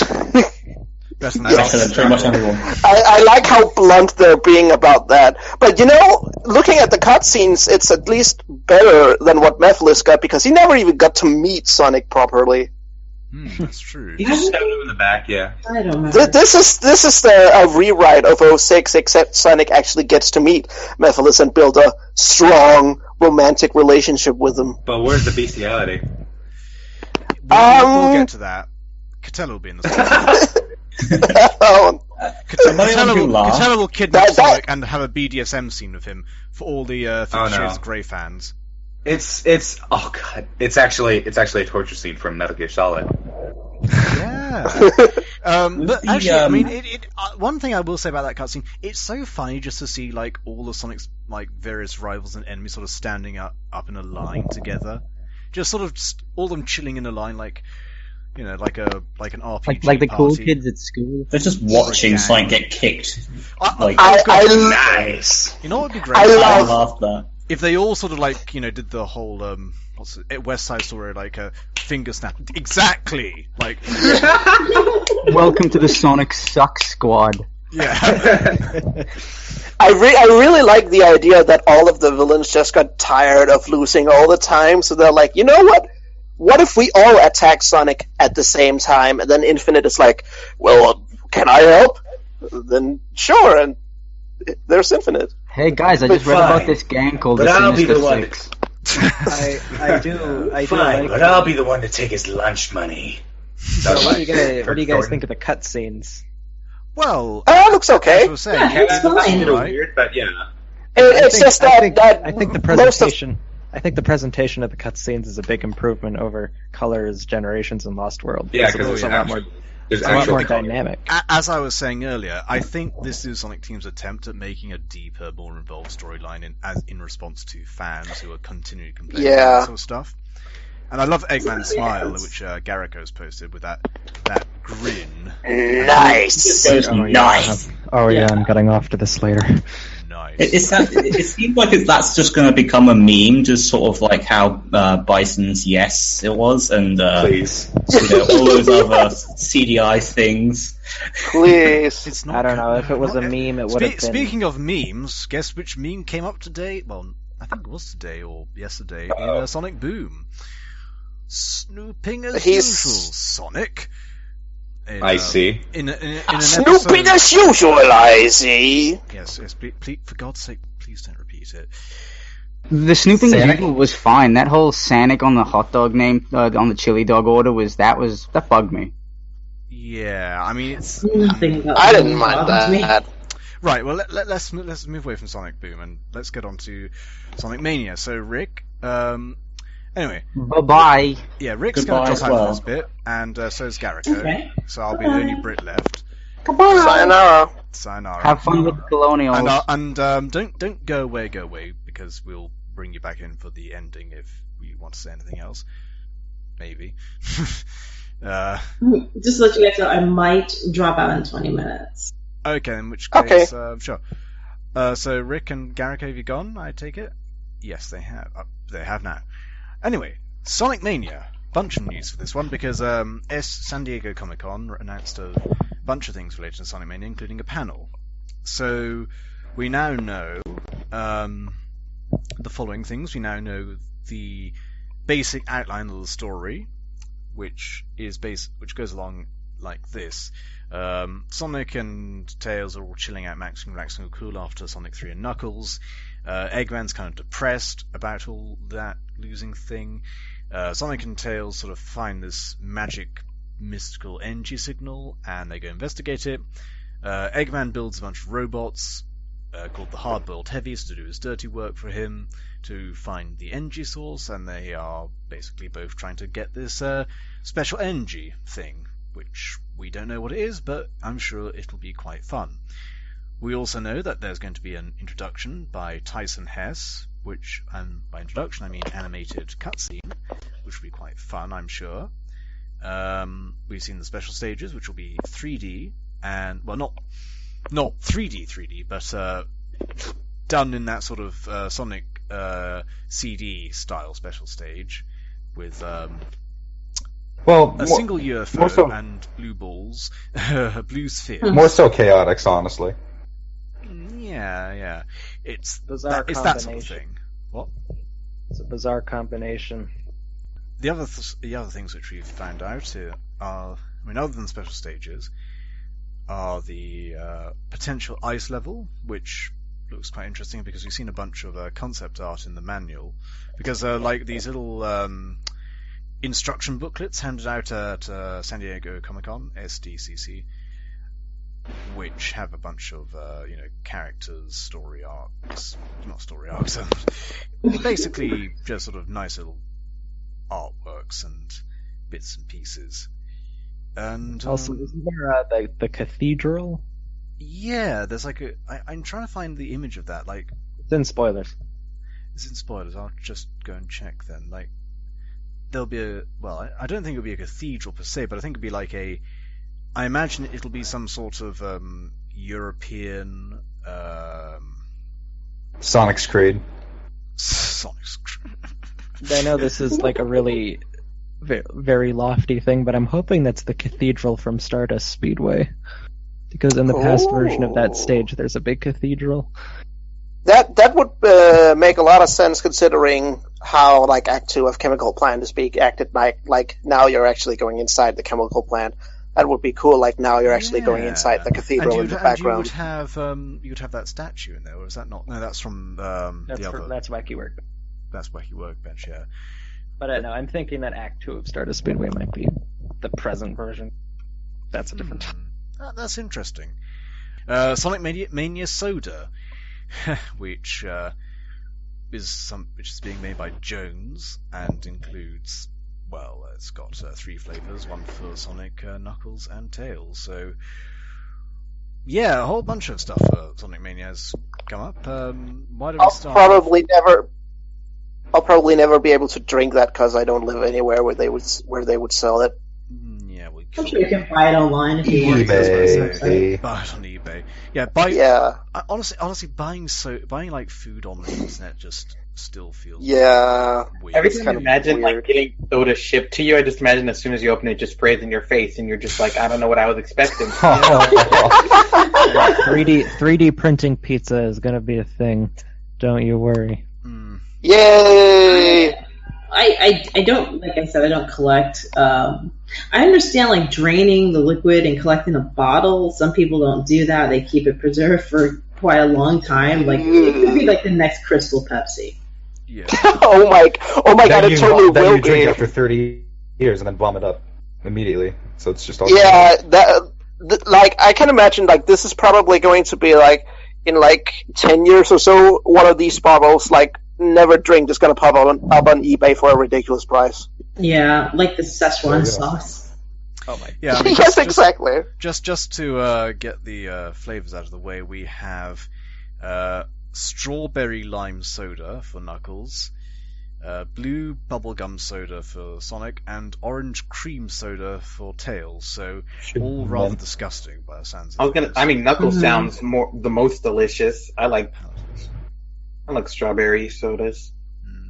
Better than Better than pretty much everyone. I like how blunt they're being about that. But looking at the cutscenes, it's at least better than what Mephiles got, because he never even got to meet Sonic properly. That's true. He just stabbed him in the back, yeah. I don't know. This is a rewrite of 06, except Sonic actually gets to meet Mephiles and build a strong romantic relationship with him. But where's the bestiality? We'll get to that. Catella will be in the story. Catella will kidnap Sonic and have a BDSM scene with him for all the 50 Shades of Grey fans. It's oh god, it's actually a torture scene from Metal Gear Solid. Yeah. But actually, one thing I will say about that cutscene, it's so funny just to see all the Sonic's various rivals and enemies sort of standing up in a line together, just sort of all of them chilling in a line like an RPG Like the cool party. kids at school. They're just watching Sonic get kicked. Nice. You know what would be great? I love that. If they all sort of did the whole West Side Story finger snap exactly Welcome to the Sonic Suck Squad. Yeah. I really like the idea that all of the villains just got tired of losing all the time, so they're like, you know what? what if we all attack Sonic at the same time, and then Infinite is like, well, can I help? Then sure, and there's Infinite. Hey guys, I just read about this gang called the Sinister Six. I do Fine, like but I'll be the one to take his lunch money. So what do you guys think of the cutscenes? Well, it looks okay. As I was saying, it's fine. A little weird, but yeah. It's just that I think the presentation. I think the presentation of the cutscenes is a big improvement over Colors, Generations, and Lost World. Yeah, because it's a lot more. There's It's a lot actual more dynamic. as I was saying earlier, I think this is Sonic Team's attempt at making a deeper, more involved storyline in response to fans who are continually complaining about that sort of stuff. And I love Eggman's smile, which Garaco's posted with that grin. Nice. Nice. Oh yeah, I'm getting off to this later. Nice. It seems like that's just going to become a meme, just sort of like how Bison's Yes it was, and Please. all those other CDI things. Please. It's not I don't know if it was a meme. It would have been. Speaking of memes, guess which meme came up today? Well, I think it was today or yesterday in Sonic Boom. Snooping as usual, Sonic. I see. In an Snooping episode... as usual, I see. Yes, please, for God's sake, please don't repeat it. The snooping as usual was fine. That whole Sanic on the hot dog name, on the chili dog order that bugged me. Yeah, I mean it's Nothing. I didn't mind that. right. Well, let's move away from Sonic Boom and let's get on to Sonic Mania. So Rick, anyway. Bye-bye. Yeah, Rick's going to drop out of this bit, and so is Garaco. Okay. So I'll be the only Brit left. Sayonara. Sayonara. Have fun with the Colonials. And don't go away, because we'll bring you back in for the ending if you want to say anything else. Maybe. Just to let you guys know, I might drop out in 20 minutes. Okay, in which case, sure. So Rick and Garaco, have you gone, I take it? Yes, they have. They have now. Anyway, Sonic Mania. Bunch of news for this one, because San Diego Comic-Con announced a bunch of things related to Sonic Mania, including a panel. So, we now know the following things. We now know the basic outline of the story, which goes along like this. Sonic and Tails are all chilling out, maxing, relaxing, and cool after Sonic 3 and Knuckles. Eggman's kind of depressed about all that losing thing. Sonic and Tails sort of find this magic, mystical energy signal, and they go investigate it. Eggman builds a bunch of robots called the Hard-Boiled Heavies to do his dirty work for him to find the energy source, and they are basically both trying to get this special energy thing, which we don't know what it is, but I'm sure it'll be quite fun. We also know that there's going to be an introduction by Tyson Hess, which, by introduction I mean animated cutscene, which will be quite fun, I'm sure. We've seen the special stages, which will be 3D, and, well, not 3D, but done in that sort of Sonic CD style special stage, with a single UFO and blue balls, blue spheres. More so chaotics, honestly. Yeah. It's bizarre it's that sort of thing. What? It's a bizarre combination. The other things which we've found out are, other than special stages, are the potential ice level, which looks quite interesting because we've seen a bunch of concept art in the manual. Because like these little instruction booklets handed out at San Diego Comic-Con, SDCC, which have a bunch of characters, story arcs, not story arcs, basically just sort of nice little artworks and bits and pieces. And also, isn't there the cathedral? Yeah, there's like I'm trying to find the image of that. Like, it's in spoilers. It's in spoilers. I'll just go and check then. Like, there'll be I don't think it'll be a cathedral per se, but I think it'll be like I imagine it'll be some sort of European Sonic's Creed. Sonic's Creed. I know this is like a really very lofty thing, but I'm hoping that's the cathedral from Stardust Speedway, because in the past version of that stage, there's a big cathedral. That would make a lot of sense, considering how like Act 2 of Chemical Plant is being acted like now you're actually going inside the chemical plant. That would be cool. Like now you're actually going inside the cathedral in the background. You would have that statue in there, or is that not? No, that's from that's the other. That's Wacky Work. That's Wacky Workbench, yeah. But no, I'm thinking that Act 2 of Stardust Speedway might be the present version. That's a different time. That's interesting. Sonic Mania Soda, which is being made by Jones and includes, well, it's got 3 flavors, one for Sonic, Knuckles, and Tails. So, yeah, a whole bunch of stuff for Sonic Mania has come up. Why don't we start? I'll probably never be able to drink that because I don't live anywhere where they would sell it. Yeah, I'm sure you can buy it online if you want. eBay. Buy it on eBay. Yeah, honestly, buying like food on the internet just still feels weird. Every time I imagine like getting soda shipped to you, I just imagine as soon as you open it, it just sprays in your face, and you're just like, I don't know what I was expecting. 3D printing pizza is gonna be a thing. Don't you worry. Yay! I don't, like I said, I don't collect. I understand like draining the liquid and collecting a bottle. Some people don't do that. They keep it preserved for quite a long time. Like it could be like the next Crystal Pepsi. Yeah. oh my god! It totally will you drink be. after 30 years and then vomit up immediately. So it's just all. Yeah, like I can imagine like this is probably going to be like in like 10 years or so. One of these bottles like. Never drink is going to pop up on eBay for a ridiculous price. Yeah, like the Szechuan sauce. Oh my! Yeah, I mean, yes, exactly. Just to get the flavors out of the way, we have strawberry lime soda for Knuckles, blue bubblegum soda for Sonic, and orange cream soda for Tails. So all rather disgusting by the sounds of it. Knuckles sounds the most delicious. I like strawberry sodas.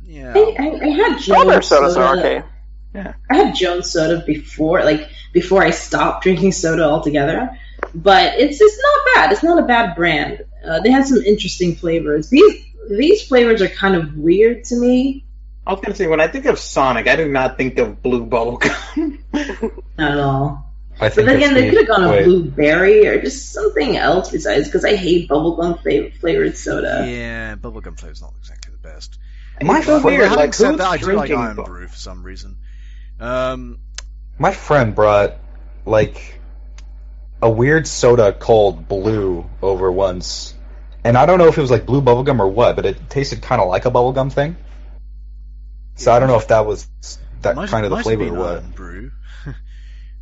Yeah, I had strawberry sodas soda. Are okay. Yeah, I had Jones soda before I stopped drinking soda altogether. But it's not bad. It's not a bad brand. They have some interesting flavors. These flavors are kind of weird to me. I was gonna say when I think of Sonic, I do not think of blue bubblegum. Not at all. I think but again, they could have gone a blueberry or just something else besides, because I hate bubblegum flavored soda. Yeah, bubblegum flavor's not exactly the best. My friend, having said that, I do like Iron Brew for some reason. My friend brought like a weird soda called Blue over once, and I don't know if it was like blue bubblegum or what, but it tasted kind of like a bubblegum thing. So I don't know if that was that kind of the flavor or what. Iron Brew.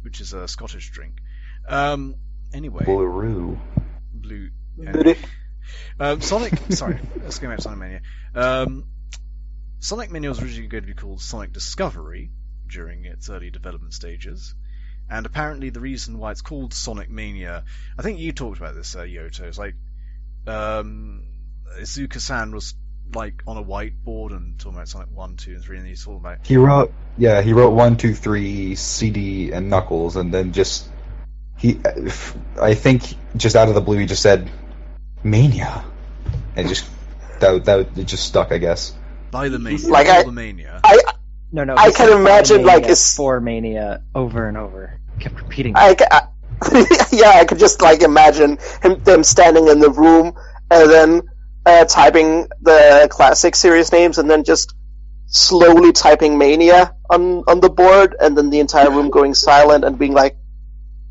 Which is a Scottish drink. Anyway. Blue. Anyway. Sonic. Sorry, let's go back to Sonic Mania. Sonic Mania was originally going to be called Sonic Discovery during its early development stages, and apparently the reason why it's called Sonic Mania, I think you talked about this, Yoto. It's like Izuka-san was like on a whiteboard and talking about Sonic 1, 2, and 3, and he's talking about. He wrote 1, 2, 3, CD, and Knuckles, and then I think just out of the blue he just said Mania, and it just stuck, I guess. By the Mania, the Mania. I can imagine Mania, like it's for Mania over and over. Kept repeating. I could just like imagine them standing in the room and then typing the classic series names and then just slowly typing Mania on the board, and then the entire room going silent and being like,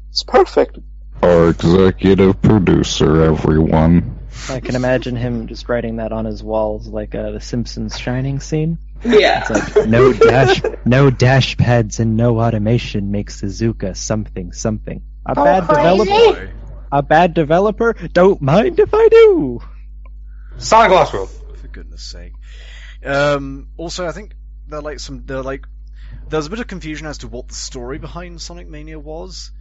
"It's perfect." Our executive producer, everyone. I can imagine him just writing that on his walls like the Simpsons Shining scene. Yeah. It's like no dash pads and no automation makes Suzuka something. A bad developer. Don't mind if I do. Sonic Lost World. For goodness sake. Also, I think there's a bit of confusion as to what the story behind Sonic Mania was.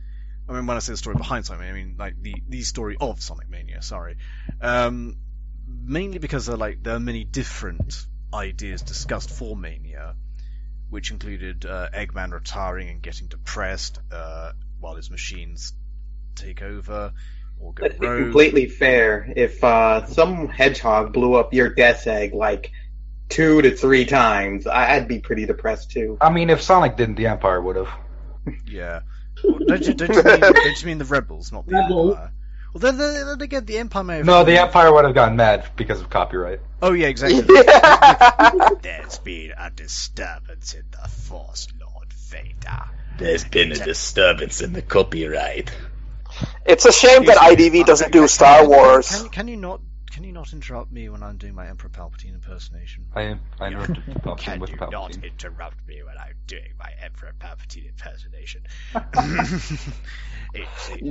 I mean, when I say the story behind Sonic Mania, I mean like the story of Sonic Mania. Sorry, mainly because there are many different ideas discussed for Mania, which included Eggman retiring and getting depressed while his machines take over or go Let's be rogue. completely fair. If some hedgehog blew up your death egg like 2 to 3 times, I'd be pretty depressed too. I mean, if Sonic didn't, the Empire would have. Yeah. Well, don't you mean the Rebels, not the Empire? Well, then again, the Empire may have... No, the Empire would have gotten mad because of copyright. Oh, yeah, exactly. There's been a disturbance in the Force, Lord Vader. There's been a disturbance in the copyright. It's a shame that IDV doesn't do Star Wars. Can you not interrupt me when I'm doing my Emperor Palpatine impersonation? I interrupted Palpatine Can with you Palpatine. not interrupt me when I'm doing my Emperor Palpatine impersonation?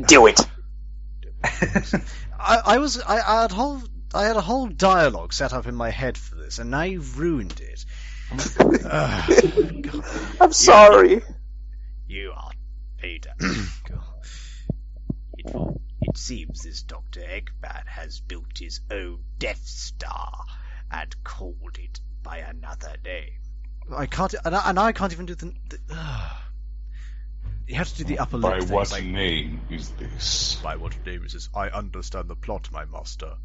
Do it. I had a whole dialogue set up in my head for this, and now you've ruined it. I'm sorry. You are Vader. It seems this Dr. Eggman has built his own Death Star and called it by another name. I can't, and I can't even do the you have to do the upper lip thing. By what name is this? By what name is this? I understand the plot, my master.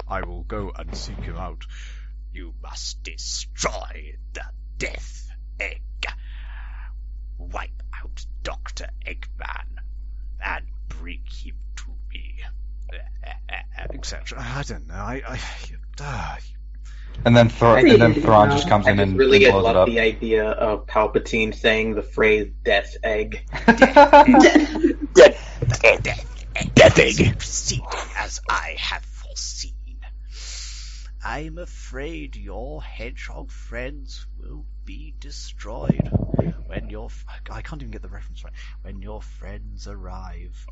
I will go and seek him out. You must destroy the Death Egg. Wipe out Dr. Eggman and bring him to me. Etc. I don't know. And then Thrawn just comes in and really blows it love up. the idea of Palpatine saying the phrase "Death Egg." Death Egg. Proceeding as I have foreseen. I'm afraid your hedgehog friends will be destroyed when I can't even get the reference right. When your friends arrive.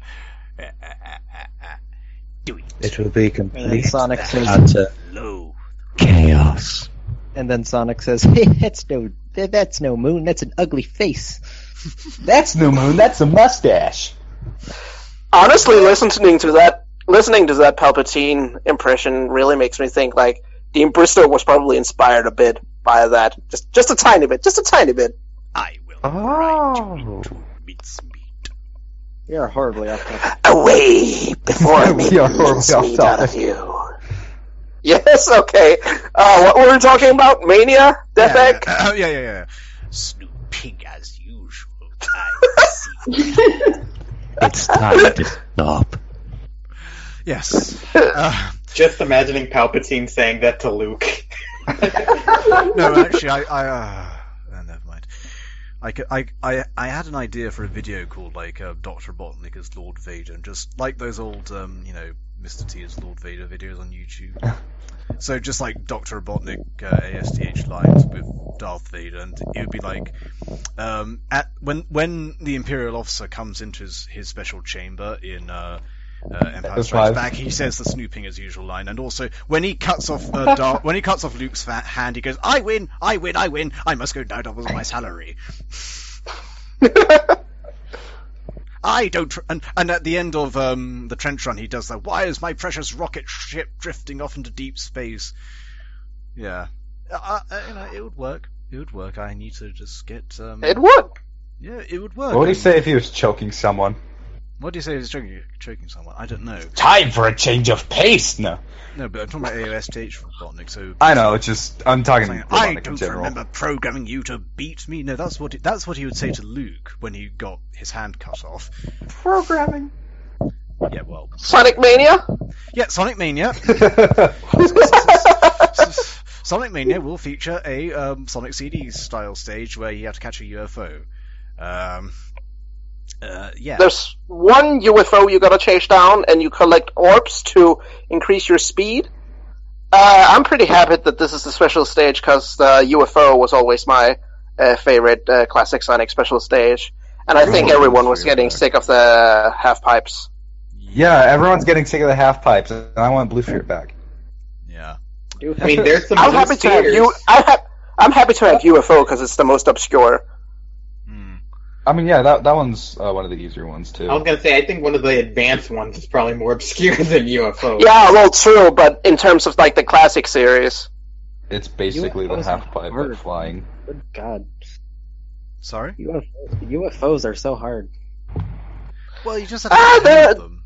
Do it. It will be And then complete Sonic says, utter low chaos. And then Sonic says, "Hey, that's no moon. That's an ugly face." That's no moon. That's a mustache. Honestly, listening to that Palpatine impression really makes me think like Dean Bristow was probably inspired a bit by that. Just a tiny bit. I will Oh. You're horribly off topic. Away before I make meat out of you. Yes, okay. What were we talking about? Mania? Death Egg? Yeah. Snooping as usual. It's time to stop. Yes. Just imagining Palpatine saying that to Luke. No, actually, never mind. I had an idea for a video called Dr. Robotnik as Lord Vader, and just like those old Mr. T as Lord Vader videos on YouTube. So just like Dr. Robotnik ASTH lines with Darth Vader, and it would be like when the Imperial officer comes into his special chamber in Empire Strikes Back, he says the snooping as usual line, and also when he cuts off Luke's fat hand, he goes, I win, I must go now double my salary. I don't, and at the end of the trench run, he does that. Why is my precious rocket ship drifting off into deep space? Yeah, it would work. It would work. I need to just get. It would. Yeah, it would work. What would he say if he was choking someone? What do you say if he's choking someone? I don't know. Time for a change of pace. No, but I'm talking about AOSTH for Robotnik, so... I know, it's just... I'm talking Robotnik I in don't general. remember programming you to beat me. No, that's what he would say to Luke when he got his hand cut off. Programming. Yeah, well... Sonic Mania? Yeah, Sonic Mania. Sonic Mania will feature a Sonic CD-style stage where you have to catch a UFO. Yeah. There's one UFO you gotta chase down, and you collect orbs to increase your speed. I'm pretty happy that this is the special stage, because the UFO was always my favorite classic Sonic special stage. And I think everyone was getting sick of the half-pipes. Yeah, everyone's getting sick of the half-pipes, and I want Blue Fear back. Yeah. I mean, there's some I'm happy to have UFO, because it's the most obscure. I mean, yeah, that one's one of the easier ones, too. I was going to say, I think one of the advanced ones is probably more obscure than UFO. Yeah, well, true, but in terms of, like, the classic series... It's basically the half-pipe but flying. Good God. Sorry? UFOs are so hard. Well, you just have to handle them.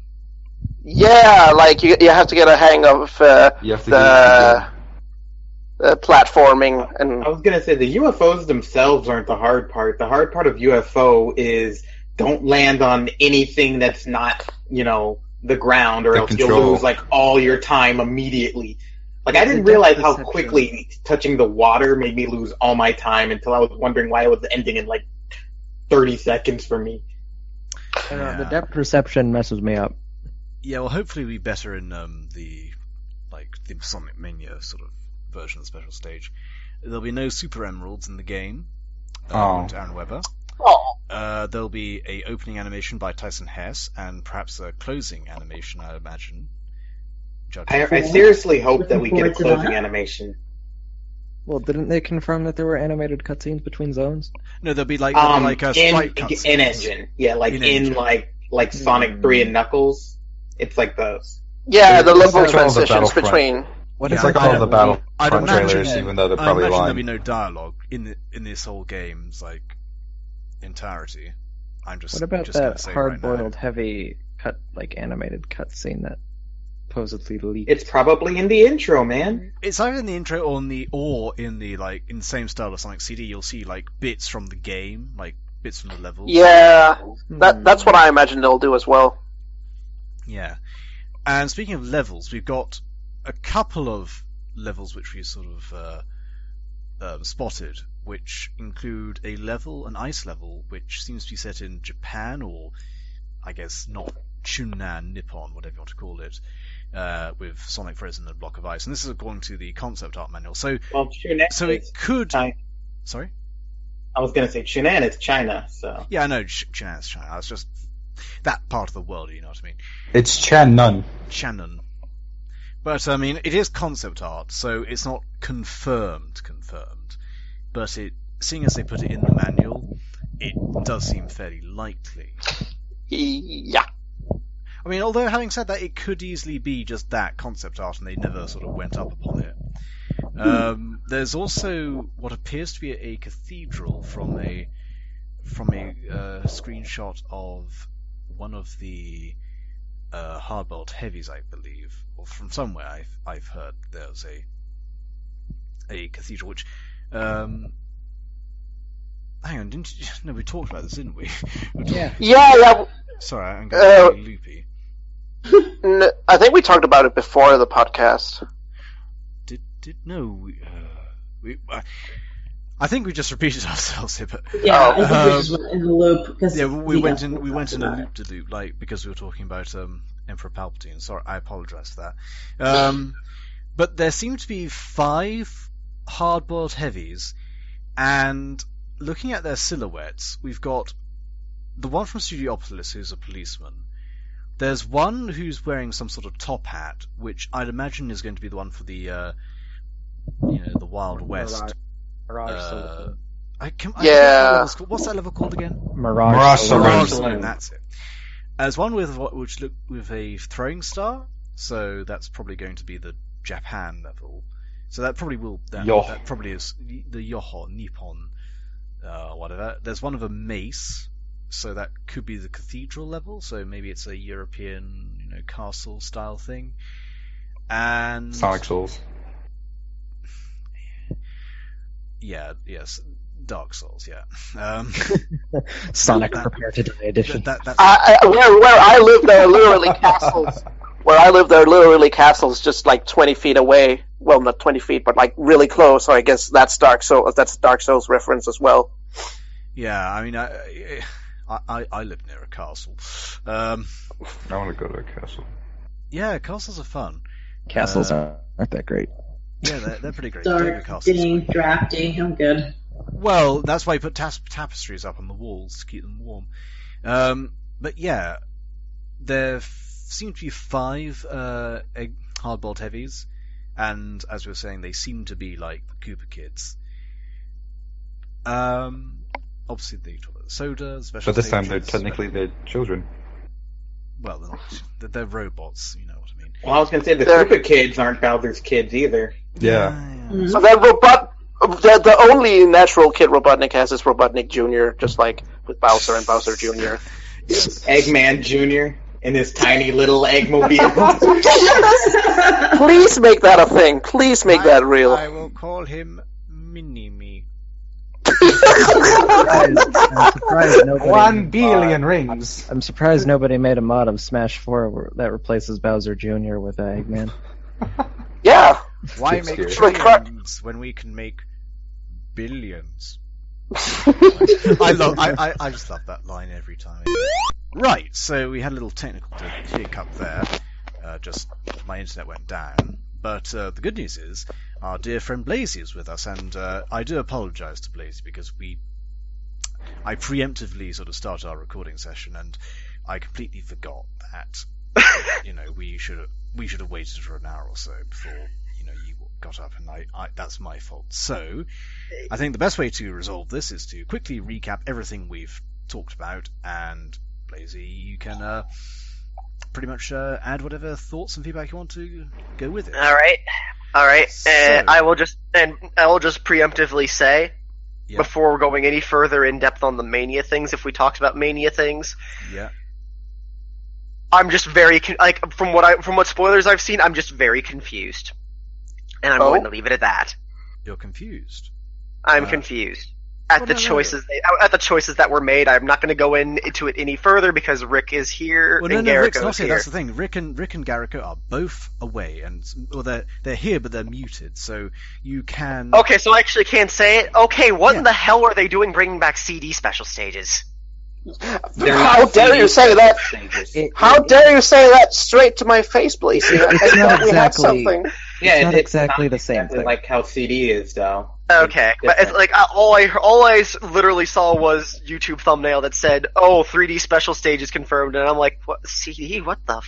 Yeah, like, you have to get a hang of platforming. And I was gonna say the UFOs themselves aren't the hard part. The hard part of UFO is don't land on anything that's not, the ground, or else you'll lose like all your time immediately. Like, I didn't realize how quickly touching the water made me lose all my time until I was wondering why it was ending in like 30 seconds for me. The depth perception messes me up. Yeah, well, hopefully it'll be better in the Sonic Mania sort of version of the special stage. There'll be no Super Emeralds in the game. To Aaron Webber. There'll be a opening animation by Tyson Hess, and perhaps a closing animation, I imagine. I seriously hope that we get a closing animation. Well, didn't they confirm that there were animated cutscenes between zones? No, there'll be like a sprite cutscene. In-engine. Yeah, like Sonic 3 and Knuckles. It's like those. Yeah, the level transitions between. It's like all of the Battlefront trailers, even though they're probably lying. There'll be no dialogue in this whole game's entirety. What about that hard-boiled, heavy animated cutscene that supposedly leaked? It's probably in the intro, man. It's either in the intro or in the same style of Sonic CD. You'll see bits from the game, bits from the levels. Yeah, that's what I imagine they'll do as well. Yeah, and speaking of levels, we've got a couple of levels which we sort of spotted, which include an ice level, which seems to be set in Japan, or I guess not Chunnan, Nippon, whatever you want to call it, with Sonic frozen in a block of ice. And this is according to the concept art manual. So it could... Sorry? I was going to say Chunnan is China, so... Yeah, I know Chunnan is China. It's just that part of the world, you know what I mean? It's Channon. But, it is concept art, so it's not confirmed. But seeing as they put it in the manual, it does seem fairly likely. Yeah. Although having said that, it could easily be just that concept art, and they never sort of went up upon it. There's also what appears to be a cathedral from a screenshot of one of the hard-boiled heavies, I believe, or from somewhere I've heard there's a cathedral which. Hang on, didn't you? No, we talked about this, didn't we? Yeah. Sorry, I'm getting loopy. I think we talked about it before the podcast. I think we just repeated ourselves here, but I think we just went in the loop. We went in a loop to loop, because we were talking about Emperor Palpatine. Sorry, I apologise for that. But there seem to be 5 hard-boiled heavies, and looking at their silhouettes, we've got the one from Studiopolis, who's a policeman. There's one who's wearing some sort of top hat, which I'd imagine is going to be the one for the the Wild West. Mirage what's that level called again? Mirage Saloon. That's it. There's one with a throwing star, so that's probably going to be the Japan level. So that probably will. That probably is the Yoho Nippon, whatever. There's one of a mace, so that could be the cathedral level. So maybe it's a European, castle style thing. And Sonic Souls. Yeah. Yes. Dark Souls. Yeah. Sonic Prepare to Die edition. Where I live, there are literally castles. Where I live, there are literally castles just 20 feet away. Well, not 20 feet, but really close. So I guess that's Dark Souls reference as well. Yeah, I live near a castle. I want to go to a castle. Yeah, castles are fun. Castles aren't that great. Yeah, they're pretty great. Dark, drafty, I'm good. Well, that's why you put tapestries up on the walls to keep them warm. But yeah, there seem to be 5 hard-boiled heavies, and as we were saying, they seem to be like the Koopa Kids. Obviously, they talk about the soda, special. But this time, they're technically their children. Well, they're not. They're robots. You know what I mean. Well, I was going to say the Koopa Kids aren't Bowser's kids either. Yeah. Mm-hmm. So that the only natural kid Robotnik has is Robotnik Jr., just like with Bowser and Bowser Jr. Eggman Jr. in his tiny little eggmobile. Yes! Please make that a thing. Please make that real. I will call him Mini-Me. I'm surprised nobody 1 billion rings. I'm surprised nobody made a mod of Smash 4 that replaces Bowser Jr. with Eggman. Yeah. Why It's make scary. trillions when we can make billions? I just love that line every time. Right, so we had a little technical hiccup there. Just my internet went down. But the good news is, our dear friend Blazy is with us, and I do apologise to Blazy because I preemptively sort of started our recording session, and I completely forgot that we should have waited for an hour or so before you got up, and I that's my fault. So I think the best way to resolve this is to quickly recap everything we've talked about, and Blazy, you can pretty much add whatever thoughts and feedback you want to go with it. All right. So- I will just preemptively say, before we're going any further in depth on the Mania things, if we talked about Mania things, Yeah. I'm just very from what spoilers I've seen, I'm just very confused, and I'm going to leave it at that. You're confused. I'm confused at the choices that were made. I'm not going to go into it any further because Rick is here Well, and no, Garaco Rick's not is here. here. That's the thing. Rick and Garaco are both away, and they're here, but they're muted. So you can. Okay, so I actually can't say it. Okay, what in the hell are they doing bringing back CD special stages? How dare you say that? How dare you say that straight to my face, Blazy? It's not We have exactly. something. Yeah, It's not it's exactly not the same exactly thing. like how CD is, though. Okay, but it's like all I literally saw was YouTube thumbnail that said, "Oh, 3D special stage is confirmed," and I'm like, "What CD? What the?"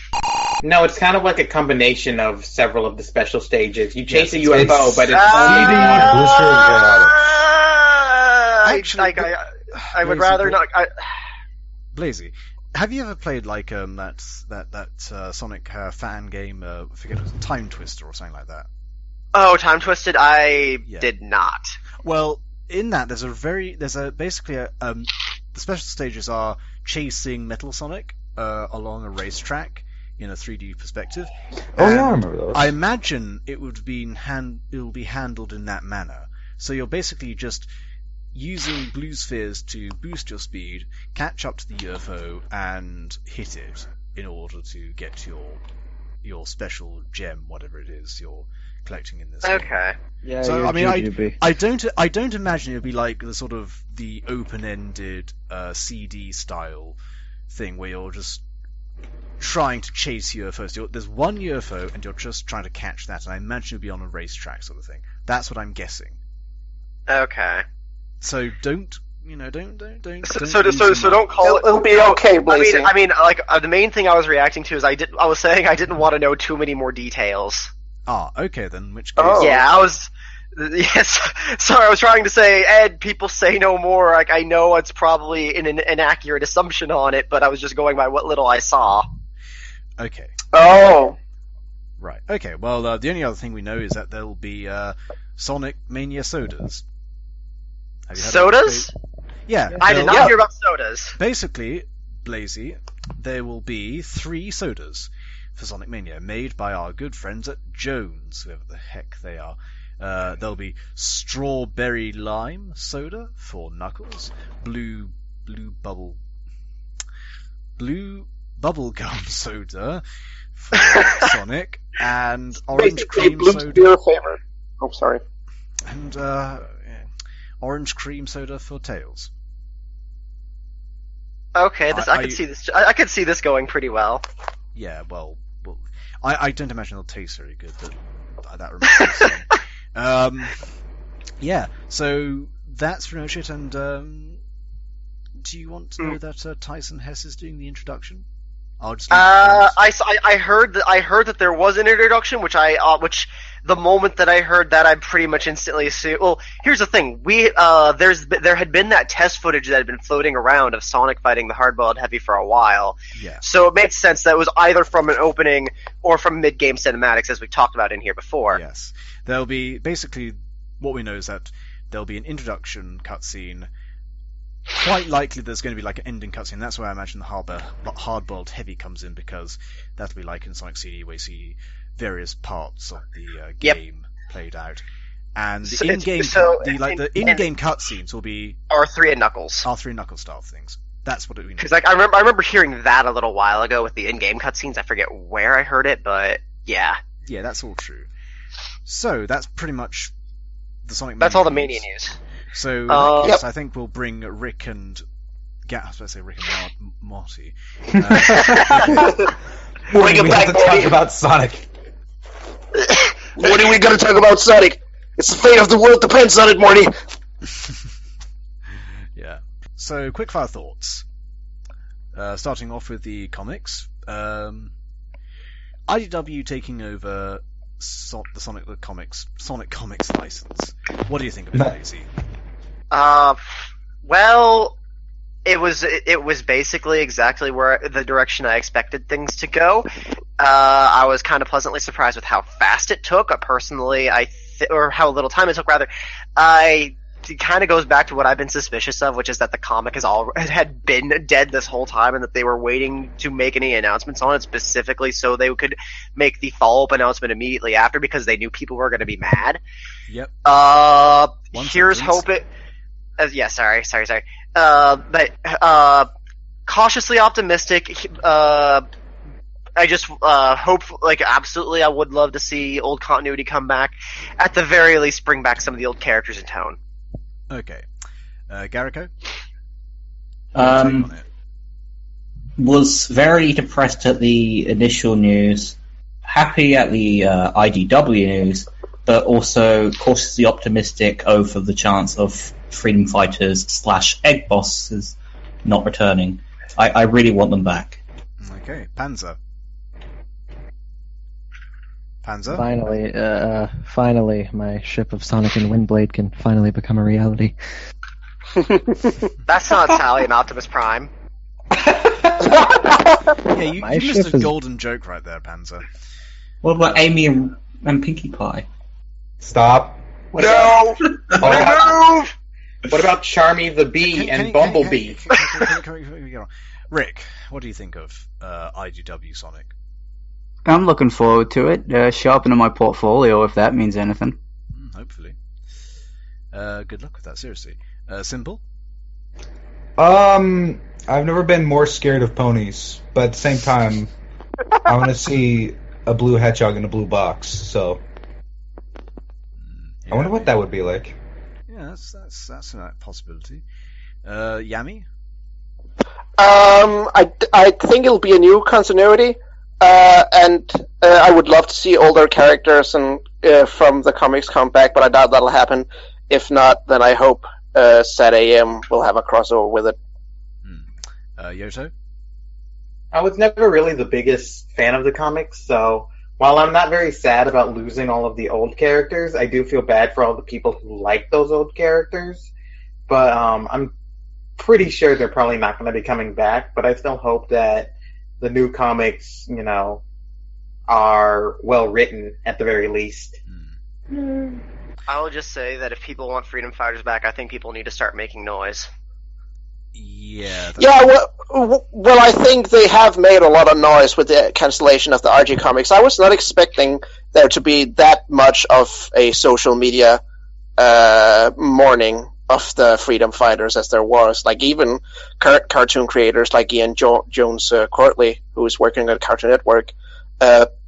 No, it's kind of like a combination of several of the special stages. You chase a Yes, UFO, it's but it's CD, Blister, and Actually, I would Blazy, rather not. Blazy, have you ever played like that Sonic fan game? I forget, it was Time Twister or something like that. Oh, Time Twisted. I did not. Well, in that there's basically the special stages are chasing Metal Sonic along a racetrack in a 3D perspective. Oh, yeah, I And remember those. I imagine it will be handled in that manner. So you're basically just using blue spheres to boost your speed, catch up to the UFO, and hit it in order to get your special gem, whatever it is you're collecting in this game. Okay. Yeah, So you're I mean, Jujubee. I don't imagine it would be like the sort of the open-ended CD style thing where you're just trying to chase UFOs. There's one UFO and you're just trying to catch that, and I imagine it would be on a racetrack sort of thing. That's what I'm guessing. Okay. So don't. So don't don't call it. It'll be okay, Blazy. I mean, like the main thing I was reacting to is I was saying I didn't want to know too many more details. Ah, okay then. In which case, Yeah, I was. Yes, sorry, I was trying to say, Ed, people say no more. Like, I know it's probably an inaccurate assumption on it, but I was just going by what little I saw. Okay. Oh. Right. Okay. Well, the only other thing we know is that there will be Sonic Mania sodas. Have you heard of Sodas? Yeah. I did not hear about sodas. Basically, Blazy, there will be 3 sodas for Sonic Mania, made by our good friends at Jones, whoever the heck they are. There'll be strawberry lime soda for Knuckles, blue bubblegum soda for Sonic, and orange cream soda. Beer flavor. Oh, sorry. And orange cream soda for Tails. Okay, I could see this. I could see this going pretty well. Yeah, well, I don't imagine it'll taste very good, but that remains the same. Yeah, so that's pretty much it. And do you want to know that Tyson Hess is doing the introduction? I'll just. I heard that there was an introduction, which the moment that I heard that, I pretty much instantly assumed. Well, here's the thing: there had been that test footage that had been floating around of Sonic fighting the Hardboiled Heavy for a while. Yeah. So it made sense that it was either from an opening or from mid-game cinematics, as we talked about in here before. Yes, there'll be basically what we know is that there'll be an introduction cutscene quite likely there's going to be like an ending cutscene. That's where I imagine the hard-boiled heavy comes in, because that'll be like in Sonic CD, where you see various parts of the game played out. And the in-game cutscenes will be R3 and Knuckles style things. That's what it means. Because I remember hearing that a little while ago with the in-game cutscenes. I forget where I heard it, but yeah. Yeah, that's all true. So that's pretty much the Sonic. That's all the Mania news. So in that case, I think we'll bring Rick and Marty. Bring it back, talk about Sonic. What are we going to talk about Sonic? It's the fate of the world depends on it, Morty. Yeah. So, quickfire thoughts. Starting off with the comics. IDW taking over the Sonic Comics license. What do you think of it, Blazy? Well, it was basically exactly where the direction I expected things to go. I was kind of pleasantly surprised with how fast it took. Personally, or how little time it took, rather. It kind of goes back to what I've been suspicious of, which is that the comic had been dead this whole time, and that they were waiting to make any announcements on it specifically so they could make the follow-up announcement immediately after, because they knew people were going to be mad. Yep. Here's hoping. Sorry. But cautiously optimistic. I just hope, absolutely, I would love to see old continuity come back. At the very least, bring back some of the old characters and tone. Okay. Garaco? Was very depressed at the initial news, happy at the IDW news, but also cautiously optimistic over the chance of Freedom Fighters / Egg Bosses not returning. I really want them back. Okay. Panzer? Finally, my ship of Sonic and Windblade can finally become a reality. That's not Sally and Optimus Prime. Yeah, you missed a golden joke right there, Panzer. What about Amy and Pinkie Pie? Stop. What about Charmy the Bee and Bumblebee? Rick, what do you think of IDW Sonic? I'm looking forward to it. Sharpening my portfolio, if that means anything. Hopefully. Good luck with that, seriously. Simple? I've never been more scared of ponies, but at the same time, I want to see a blue hedgehog in a blue box, so... I wonder what that would be like. Yeah, that's a possibility. Yami? I think it'll be a new continuity, and I would love to see older characters and from the comics come back, but I doubt that'll happen. If not, then I hope Sat AM will have a crossover with it. Yoto? I was never really the biggest fan of the comics, so while I'm not very sad about losing all of the old characters, I do feel bad for all the people who like those old characters. But I'm pretty sure they're probably not going to be coming back, but I still hope that the new comics, are well written at the very least. I will just say that if people want Freedom Fighters back, I think people need to start making noise. Yeah. Well, I think they have made a lot of noise with the cancellation of the RG comics. I was not expecting there to be that much of a social media mourning of the Freedom Fighters as there was. Like, even cartoon creators like Ian Jones Courtley, who is working at Cartoon Network,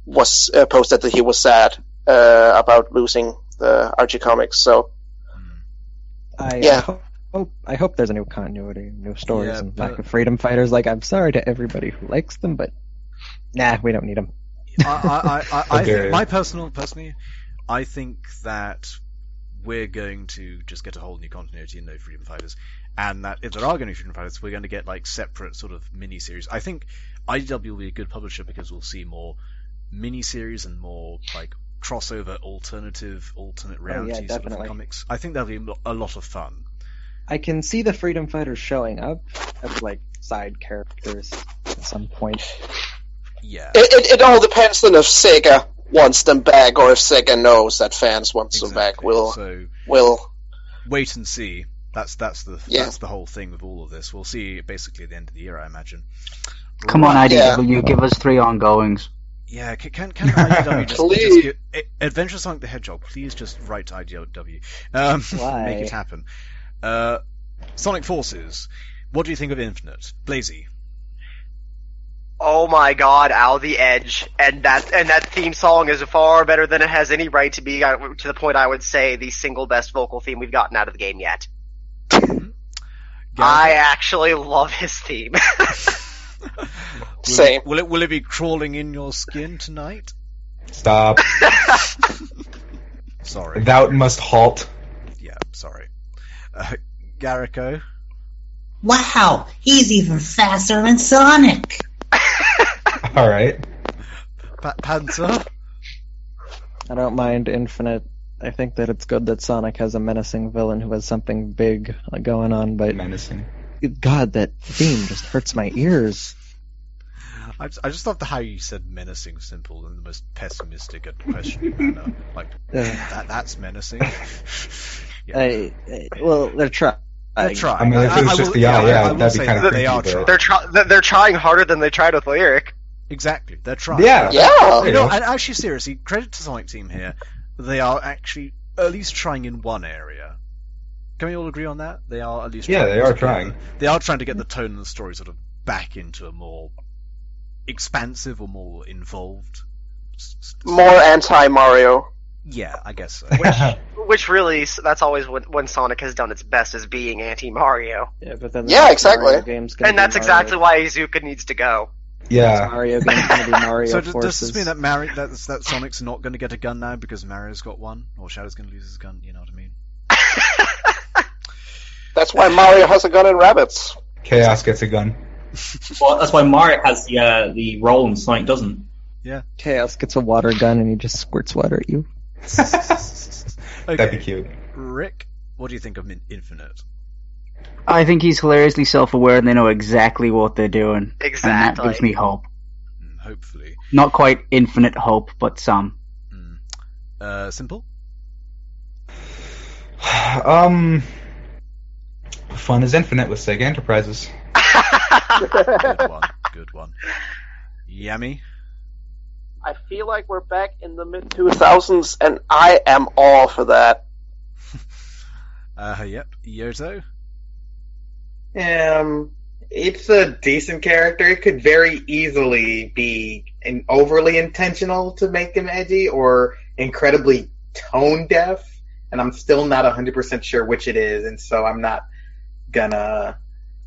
was posted that he was sad about losing the RG comics. So, I hope there's a new continuity, new stories, and lack of Freedom Fighters. Like, I'm sorry to everybody who likes them, but we don't need them. Personally, I think that we're going to just get a whole new continuity and no Freedom Fighters, and that if there are going to be Freedom Fighters, we're going to get like separate sort of mini-series. I think IDW will be a good publisher because we'll see more mini-series and more like crossover alternate reality sort of comics. I think that'll be a lot of fun. I can see the Freedom Fighters showing up as like side characters at some point. Yeah. It all depends on if Sega wants them back or if Sega knows that fans want them back. We'll wait and see. That's the whole thing with all of this. We'll see basically at the end of the year, I imagine. Come on, IDW, give us 3 ongoings. Yeah, can IDW just give Adventure Sonic the Hedgehog? Please just write to IDW. Why? Make it happen. Sonic Forces. What do you think of Infinite? Blazy. Oh my god, Al the Edge, and that theme song is far better than it has any right to be, to the point I would say the single best vocal theme we've gotten out of the game yet. I actually love his theme. Same. Will it be crawling in your skin tonight? Stop. Sorry. Thou must halt. Yeah, sorry. Garaco. Wow, he's even faster than Sonic. All right. Panzer. I don't mind Infinite. I think that it's good that Sonic has a menacing villain who has something big going on, but menacing. God, that theme just hurts my ears. I just love how you said menacing simple in the most pessimistic and questioning manner. Like, that's menacing. Yeah. Well, they're trying. They're trying. I mean, if it was just the eye, that'd be kind of creepy. They're trying harder than they tried with Lyric. Exactly, they're trying. Yeah. You know, and actually, seriously, credit to Sonic Team here. They are actually at least trying in one area. Can we all agree on that? They are at least trying. Yeah, they are trying. They are trying to get the tone and the story sort of back into a more expansive or more involved. More anti-Mario. Yeah, I guess so. Which really, that's always when Sonic has done its best, is being anti-Mario. Yeah, but then exactly. And that's exactly why Izuka needs to go. Yeah. Mario game's going to be Mario So Forces. does this mean that that Sonic's not going to get a gun now because Mario's got one, or Shadow's going to lose his gun? You know what I mean? That's why Mario has a gun and rabbits. Chaos gets a gun. Well, that's why Mario has the roll and Sonic doesn't. Yeah. Chaos gets a water gun and he just squirts water at you. Okay. That'd be cute. Rick, what do you think of Infinite? I think he's hilariously self-aware and they know exactly what they're doing. Exactly. And that gives me hope. Hopefully. Not quite infinite hope, but some. Simple? Fun is infinite with Sega Enterprises. Good one. Yami? I feel like we're back in the mid-2000s, and I am all for that. Yep. Yoto? It's a decent character. It could very easily be overly intentional to make him edgy or incredibly tone deaf, and I'm still not 100% sure which it is, and so I'm not gonna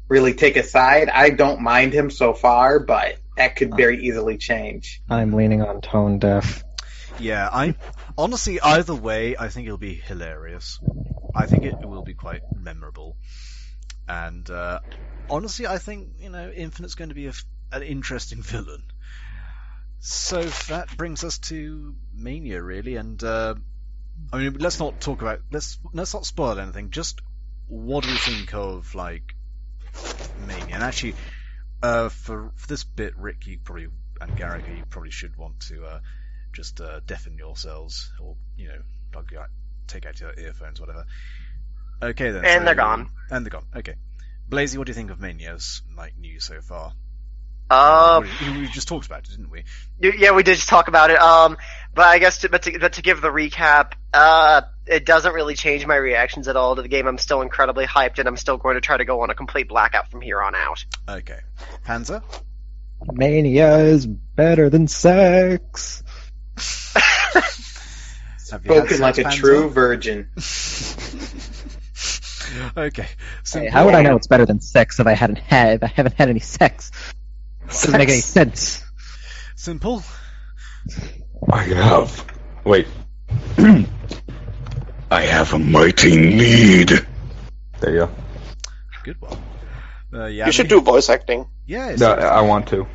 really take a side. I don't mind him so far, but that could very easily change. I'm leaning on tone deaf. Yeah, I'm honestly either way. I think it'll be hilarious. I think it will be quite memorable, and honestly, I think Infinite's going to be an interesting villain. So that brings us to Mania, really, and I mean, let's not not spoil anything. Just what do we think of Mania? And actually, for this bit, Rick, and Garaco, you probably should want to just deafen yourselves, or take out your earphones, whatever. Okay then. And they're gone. And they're gone. Okay. Blazy, what do you think of Mania's news so far? We just talked about it, didn't we? Yeah, we did just talk about it. But I guess to give the recap, it doesn't really change my reactions at all to the game. I'm still incredibly hyped, and I'm still going to try to go on a complete blackout from here on out. Okay. Panzer? Mania is better than sex. Spoken like a true virgin. Okay. Hey, how would I know it's better than sex if I haven't had any sex? Doesn't make any sense. Simple? I have. Wait. I have a mighty need. There you go. Good one. You should do voice acting. Yeah, no, I want to.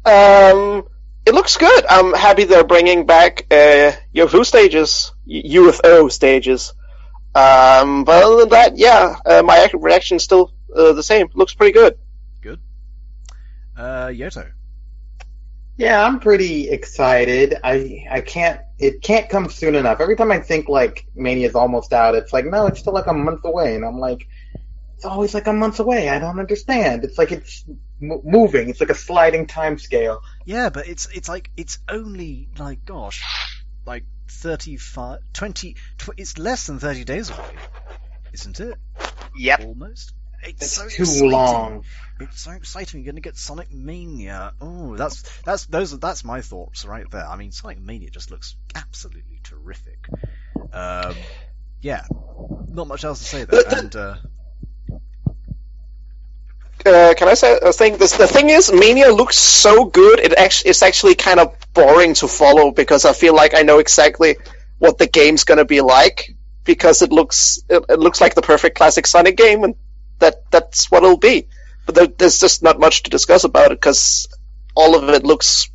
It looks good. I'm happy they're bringing back UFO stages, UFO stages. But other than that, yeah, my reaction is still the same. Looks pretty good. Good. Yoto. Yeah, I'm pretty excited. It can't come soon enough. Every time I think Mania's almost out, it's no, it's still a month away, and I'm like, it's always like a month away. I don't understand. It's like it's moving. It's like a sliding time scale. Yeah, but it's only like 35, 20. It's less than 30 days away, isn't it? Yep. Almost. It's so too exciting. long. It's so exciting. You're going to get Sonic Mania. Oh, that's my thoughts right there. I mean, Sonic Mania just looks absolutely terrific. Yeah, not much else to say there. And can I say a thing? The thing is, Mania looks so good. It's actually kind of boring to follow because I feel like I know exactly what the game's going to be like because it looks like the perfect classic Sonic game, and that's what it'll be. But there's just not much to discuss about it because all of it looks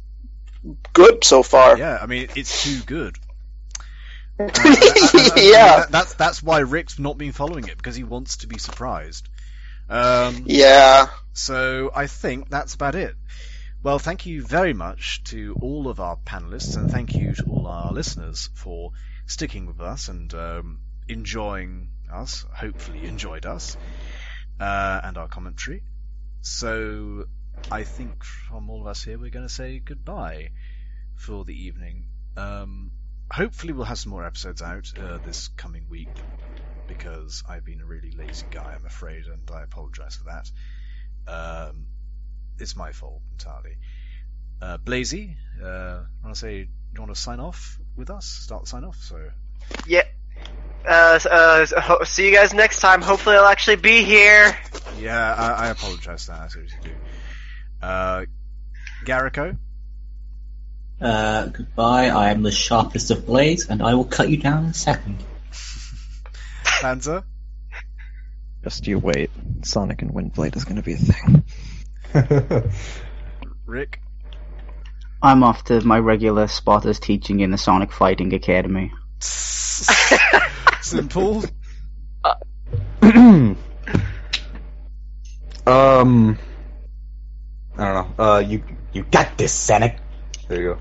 good so far. Yeah, I mean, it's too good. Yeah, that's why Rick's not been following it, because he wants to be surprised. Yeah. So I think that's about it. Well, thank you very much to all of our panelists, and thank you to all our listeners for sticking with us and enjoying us. Hopefully, enjoyed us and our commentary. So I think from all of us here, we're going to say goodbye for the evening. Hopefully we'll have some more episodes out this coming week, because I've been a really lazy guy, I'm afraid, and I apologise for that. It's my fault entirely. Blazy, do you want to sign off with us? Start the sign off. So yeah. See you guys next time. Hopefully I'll actually be here. Yeah, I apologise for that. I seriously do. Garaco. Goodbye, I am the sharpest of blades, and I will cut you down in a second. Panzer? Just you wait. Sonic and Windblade is going to be a thing. Rick? I'm off to my regular spot as teaching in the Sonic Fighting Academy. Simple? I don't know. You got this, Sonic. There you go.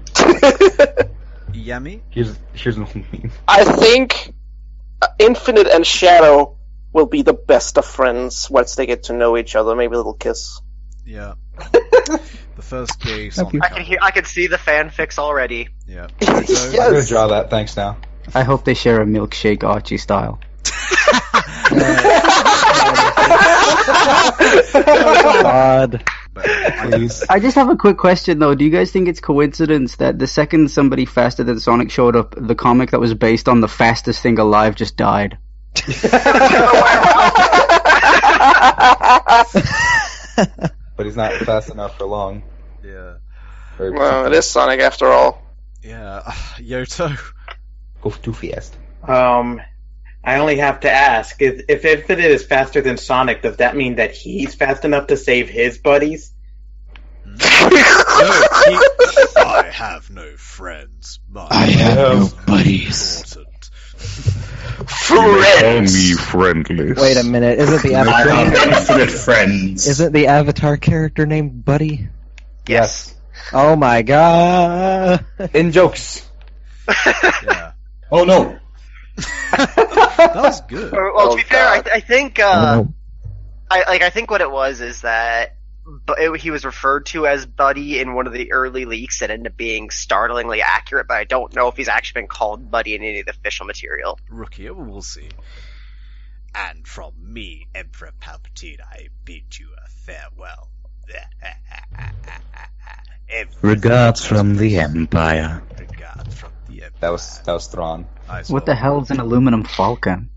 Yami? Here's an old meme. I think Infinite and Shadow will be the best of friends once they get to know each other. Maybe a little kiss. Yeah. The first gay Sonic. I can see the fanfics already. Yeah. Yes. I'm gonna draw that. Thanks now. I hope they share a milkshake Archie style. God. Please. I just have a quick question though. Do you guys think it's coincidence that the second somebody faster than Sonic showed up, the comic that was based on the fastest thing alive just died? But he's not fast enough for long. Yeah. Well, it is Sonic after all. Yeah. Yoto? Go too fast. I only have to ask, if Infinite is faster than Sonic, does that mean that he's fast enough to save his buddies? I have no friends. I have no buddies. Call me friendless. Wait a minute, isn't the Infinite friends. Isn't the Avatar character named Buddy? Yes. Oh my god. In jokes. Yeah. Oh no. That was good. Well, to be fair, I think I think what it was is that he was referred to as Buddy in one of the early leaks that ended up being startlingly accurate, but I don't know if he's actually been called Buddy in any of the official material. Rookie, we'll see. And from me, Emperor Palpatine, I bid you a farewell. Regards from the Empire. Regards from the Empire. That was Thrawn. What the hell's an aluminum falcon?